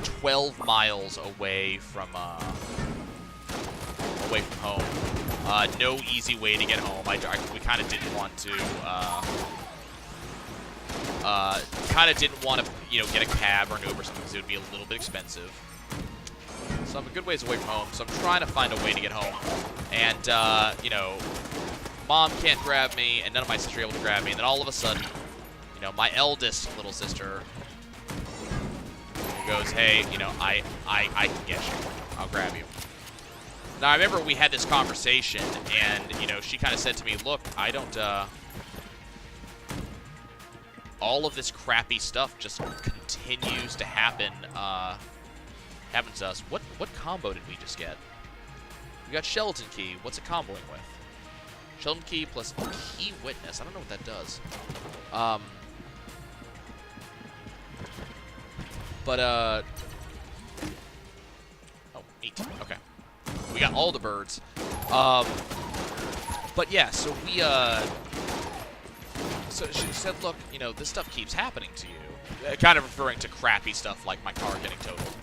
12 miles away from home. No easy way to get home. We kind of didn't want to, get a cab or an Uber or something because it would be a little bit expensive. So I'm a good ways away from home, so I'm trying to find a way to get home. And, Mom can't grab me, and none of my sisters are able to grab me, and then all of a sudden, my eldest little sister goes, hey, I can get you. I'll grab you. Now, I remember we had this conversation, and, she kind of said to me, look, I don't, all of this crappy stuff just continues to happen, happens to us. What combo did we just get? We got Skeleton Key. What's it comboing with? Skeleton Key plus Key Witness. I don't know what that does. Oh, 8. Okay. We got all the birds. But yeah, so we, so she said, look, this stuff keeps happening to you. Kind of referring to crappy stuff like my car getting totaled.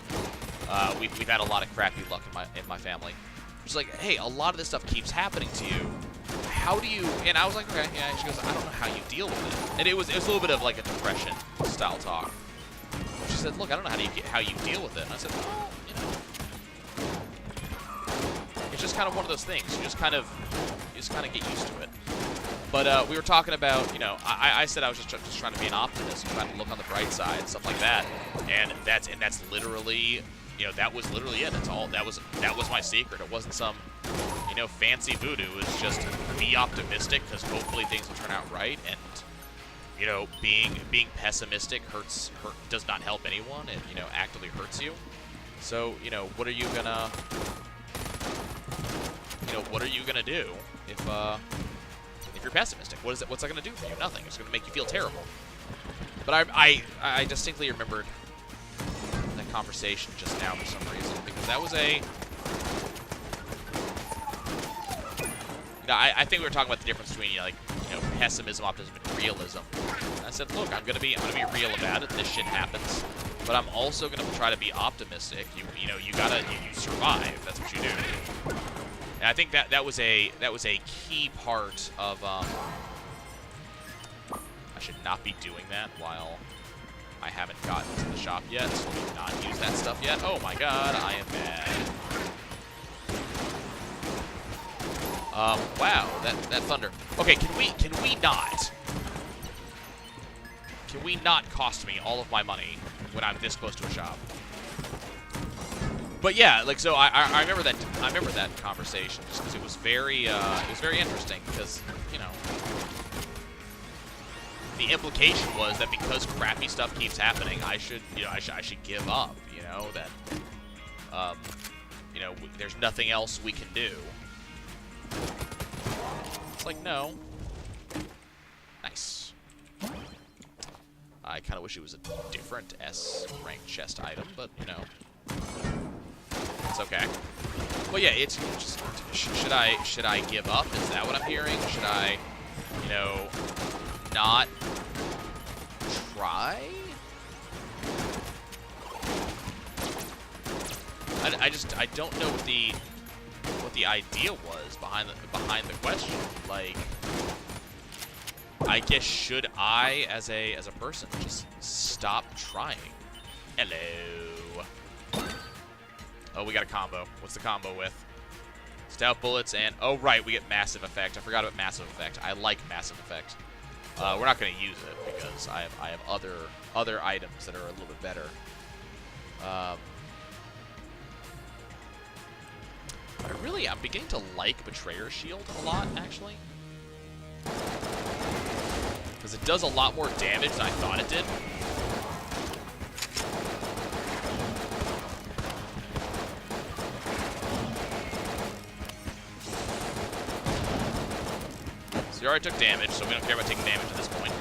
We've had a lot of crappy luck in my family. She's like, hey, a lot of this stuff keeps happening to you. How do you? And I was like, okay, yeah. And she goes, I don't know how you deal with it. And it was a little bit of like a depression style talk. She said, look, I don't know how you deal with it. And I said, well, it's just kind of one of those things. You just kind of get used to it. But we were talking about, I said I was just trying to be an optimist, and trying to look on the bright side and stuff like that. And that's literally, that was literally it. That's all. That was my secret. It wasn't some, fancy voodoo. It was just be optimistic because hopefully things will turn out right. And being pessimistic does not help anyone. It actively hurts you. So what are you gonna do if you're pessimistic? What's that gonna do for you? Nothing. It's gonna make you feel terrible. But I distinctly remembered that conversation just now for some reason, because that was I think we were talking about the difference between pessimism, optimism, and realism. And I said, look, I'm gonna be real about it. This shit happens, but I'm also gonna try to be optimistic. You survive. That's what you do. And I think that was a key part of I should not be doing that while I haven't gotten to the shop yet, so we not use that stuff yet. Oh my god, I am mad. Wow, that thunder. Okay, can we not cost me all of my money when I'm this close to a shop? But yeah, like, so I remember that conversation just because it was very interesting, because you know, the implication was that because crappy stuff keeps happening, I should give up. You know that, you know, there's nothing else we can do. It's like, no. Nice. I kind of wish it was a different S rank chest item, but you know, it's okay. Well, yeah, it's just, should I give up? Is that what I'm hearing? Should I, you know, not try? I don't know what the idea was behind the question. Like, I guess should I, as a person, just stop trying? Hello. Oh, we got a combo. What's the combo with? Stout bullets and... Oh, right, we get massive effect. I forgot about massive effect. I like massive effect. We're not going to use it because I have other items that are a little bit better. I'm beginning to like Betrayer's Shield a lot, actually. Because it does a lot more damage than I thought it did. So you already took damage, so we don't care about taking damage at this point.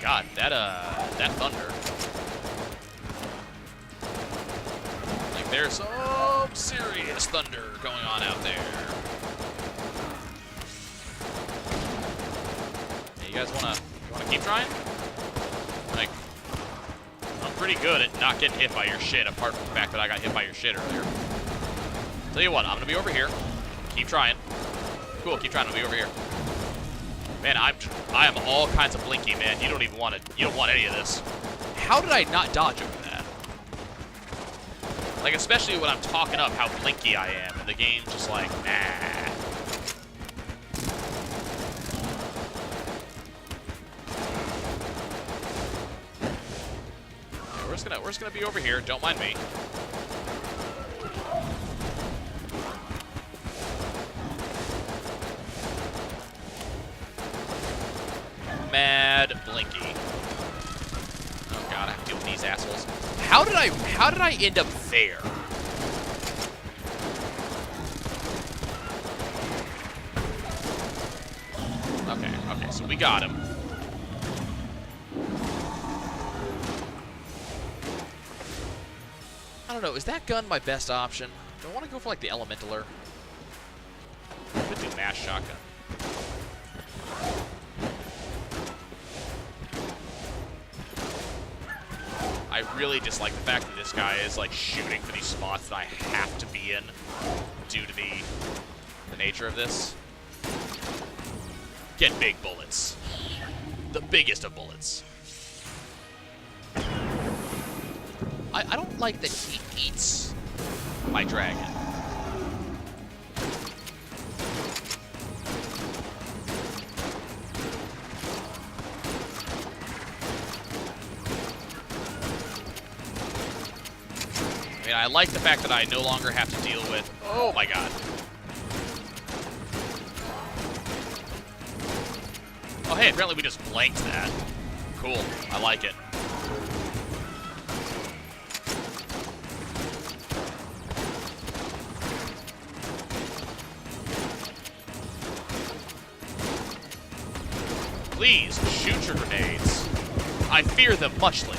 God, that thunder. Like, there's some serious thunder going on out there. Hey, you guys wanna keep trying? Like, I'm pretty good at not getting hit by your shit, apart from the fact that I got hit by your shit earlier. Tell you what, I'm gonna be over here. Keep trying. Cool, keep trying to be over here. Man, I am all kinds of blinky, man. You don't even want it. You don't want any of this. How did I not dodge over that? Like, especially when I'm talking up how blinky I am, and the game's just like, nah. Okay, we're just gonna be over here. Don't mind me. Mad Blinky. Oh god, I have to deal with these assholes. How did I end up there? Okay, so we got him. I don't know, is that gun my best option? Do I want to go for like the Elementaler? I could do mass shotgun. I really dislike the fact that this guy is like shooting for these spots that I have to be in due to the nature of this. Get big bullets. The biggest of bullets. I don't like that he eats my dragon. I mean, I like the fact that I no longer have to deal with... Oh my god. Oh hey, apparently we just blanked that. Cool, I like it. Please, shoot your grenades. I fear them muchly.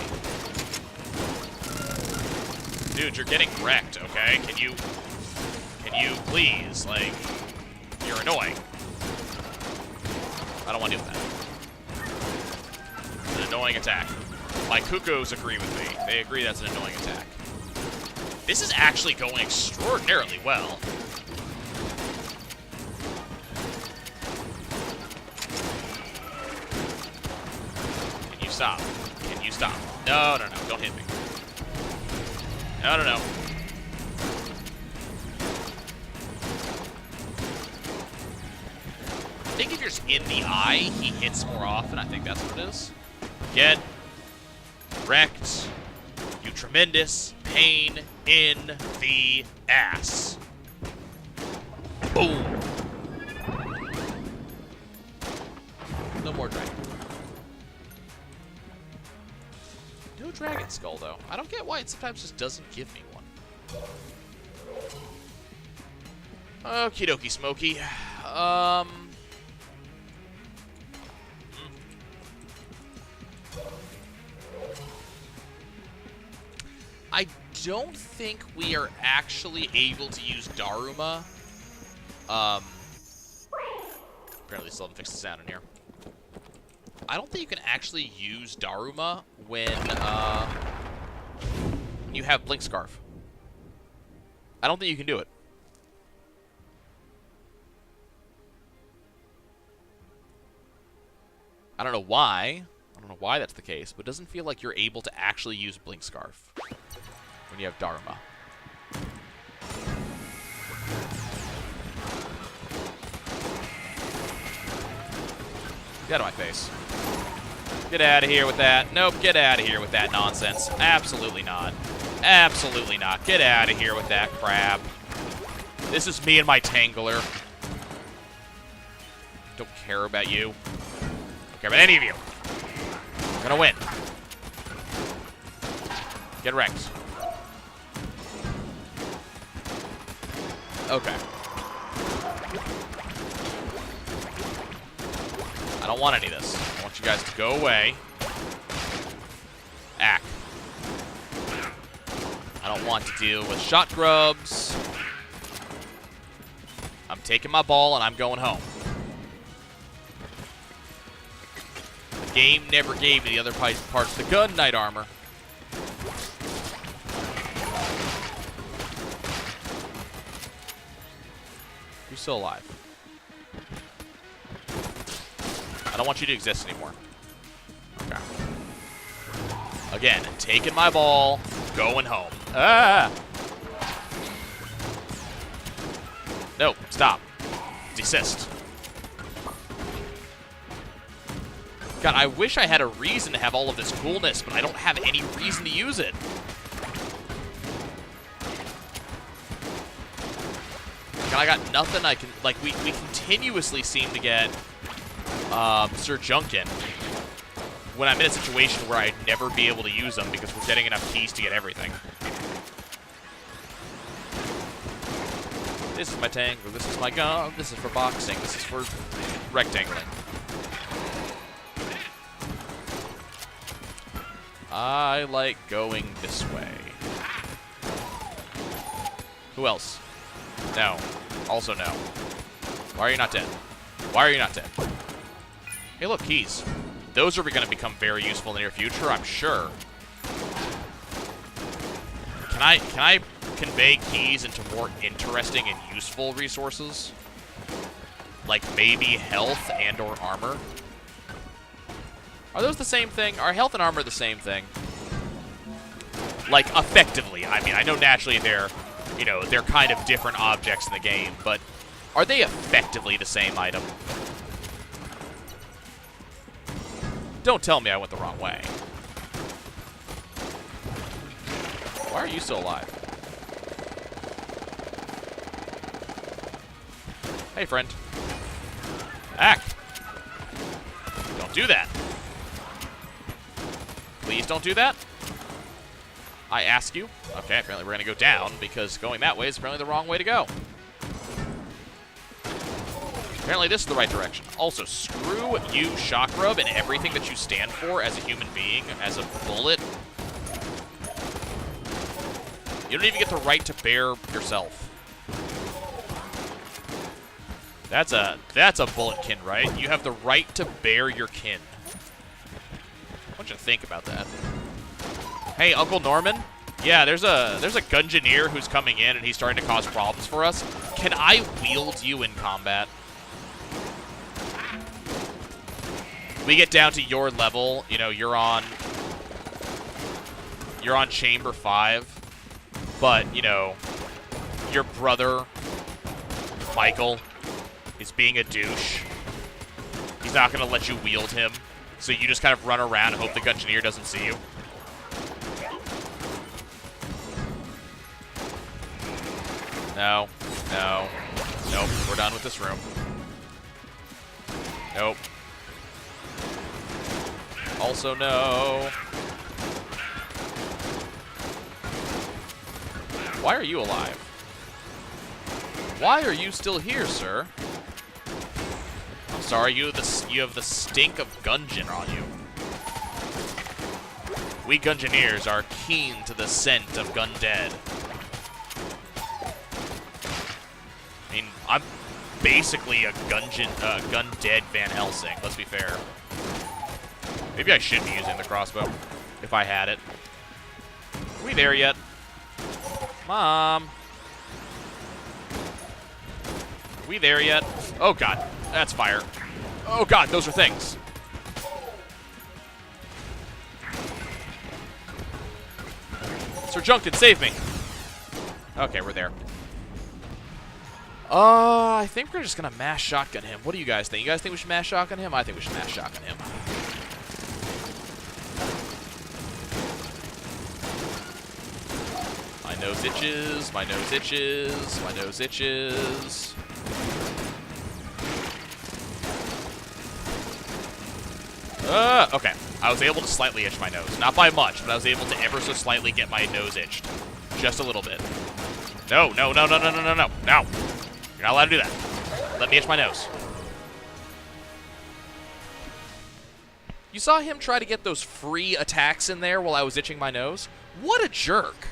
Dude, you're getting wrecked, okay? Can you please, like, you're annoying. I don't want to deal with that. It's an annoying attack. My cuckoos agree with me. They agree that's an annoying attack. This is actually going extraordinarily well. Can you stop? Can you stop? No, no, no, don't hit me. No, no, no. I think if you're just in the eye, he hits more often. I think that's what it is. Get wrecked, you tremendous pain in the ass. No more dragon. No dragon skull, though. I don't get why it sometimes just doesn't give me one. Okie dokie, Smokey. I don't think we are actually able to use Daruma. Apparently still haven't fixed the sound in here. I don't think you can actually use Daruma when you have Blink Scarf. I don't think you can do it. I don't know why. I don't know why that's the case, but it doesn't feel like you're able to actually use Blink Scarf when you have Daruma. Get out of my face. Get out of here with that. Nope, get out of here with that nonsense. Absolutely not. Absolutely not. Get out of here with that crap. This is me and my Tangler. Don't care about you. Don't care about any of you. I'm gonna win. Get wrecked. Okay. I don't want any of this. I want you guys to go away. Ack. I don't want to deal with shot grubs. I'm taking my ball and I'm going home. The game never gave me the other parts of the gun knight armor. You're still alive. I don't want you to exist anymore. Okay. Again, taking my ball, going home. Ah! No, stop. Desist. God, I wish I had a reason to have all of this coolness, but I don't have any reason to use it. God, I got nothing I can... Like, we continuously seem to get Sir Junkin when I'm in a situation where I'd never be able to use them because we're getting enough keys to get everything. This is my Tangler, this is my gun, this is for boxing, this is for rectangling. I like going this way. Who else? No. Also no. Why are you not dead? Why are you not dead? Hey, look, keys. Those are going to become very useful in the near future, I'm sure. Can I convey keys into more interesting and useful resources? Like maybe health and or armor? Are those the same thing? Are health and armor the same thing? Like, effectively. I mean, I know naturally they're, you know, they're kind of different objects in the game, but are they effectively the same item? Don't tell me I went the wrong way. Why are you still alive? Hey, friend. Act. Don't do that. Please don't do that. I ask you. Okay, apparently we're going to go down because going that way is apparently the wrong way to go. Apparently this is the right direction. Also, screw you, Shock Rub, and everything that you stand for as a human being, as a bullet. You don't even get the right to bear yourself. That's a bullet kin, right? You have the right to bear your kin. I want you to think about that. Hey, Uncle Norman? Yeah, there's a Gungeoneer who's coming in and he's starting to cause problems for us. Can I wield you in combat? We get down to your level, you know, you're on Chamber 5, but, you know, your brother, Michael, is being a douche. He's not going to let you wield him, so you just kind of run around and hope the Gungeoneer doesn't see you. No, no, nope, we're done with this room. Nope. also no. Why are you alive? Why are you still here, sir? I'm sorry, you have the stink of Gungeon on you. We Gungeoneers are keen to the scent of Gundead. I mean, I'm basically a Gundead Van Helsing, let's be fair. Maybe I should be using the crossbow, if I had it. Are we there yet? Mom? Are we there yet? Oh god, that's fire. Oh god, those are things. Sir Junkin, save me. Okay, we're there. I think we're just gonna mass shotgun him. What do you guys think? You guys think we should mass shotgun him? I think we should mass shotgun him. My nose itches, my nose itches, my nose itches. Okay. I was able to slightly itch my nose. Not by much, but I was able to ever so slightly get my nose itched. Just a little bit. No, no, no, no, no, no, no, no. No. You're not allowed to do that. Let me itch my nose. You saw him try to get those free attacks in there while I was itching my nose? What a jerk.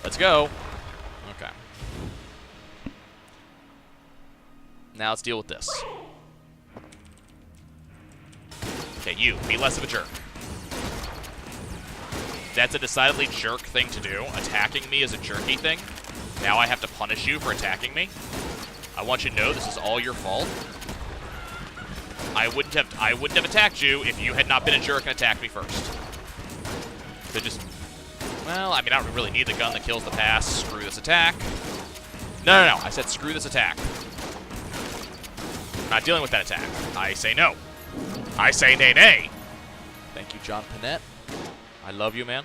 Let's go. Okay. Now let's deal with this. Okay, you, be less of a jerk. That's a decidedly jerk thing to do. Attacking me is a jerky thing. Now I have to punish you for attacking me. I want you to know this is all your fault. I wouldn't have attacked you if you had not been a jerk and attacked me first. So just, well, I mean, I don't really need the gun that kills the pass. Screw this attack. No, no, no. I said screw this attack. I'm not dealing with that attack. I say no. I say nay, nay. Thank you, John Panette. I love you, man.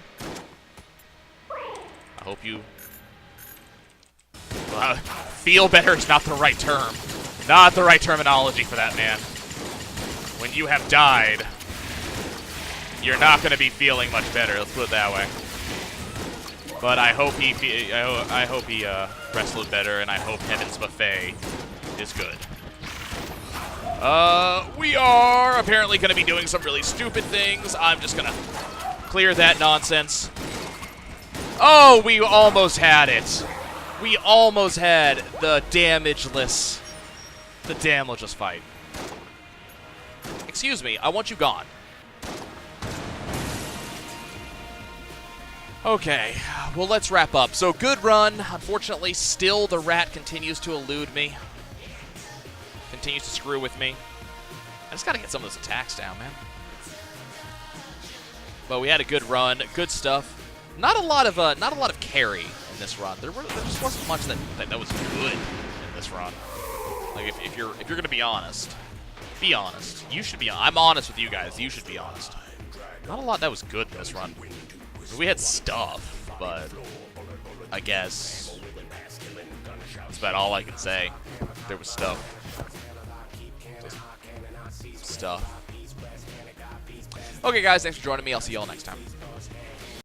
I hope you feel better is not the right term. Not the right terminology for that, man. When you have died, you're not going to be feeling much better. Let's put it that way. But I hope I hope he wrestled better, and I hope Heaven's Buffet is good. We are apparently going to be doing some really stupid things. I'm just going to clear that nonsense. Oh, we almost had it. We almost had the damageless fight. Excuse me, I want you gone. Okay, well, let's wrap up. So, good run. Unfortunately, still the rat continues to elude me. Continues to screw with me. I just got to get some of those attacks down, man. But we had a good run, good stuff. Not a lot of carry in this run. There just wasn't much that was good in this run. Like if you're gonna be honest. Be honest. You should be honest. I'm honest with you guys. You should be honest. Not a lot that was good in this run. We had stuff, but I guess that's about all I can say. There was stuff. Okay, guys, thanks for joining me. I'll see y'all next time.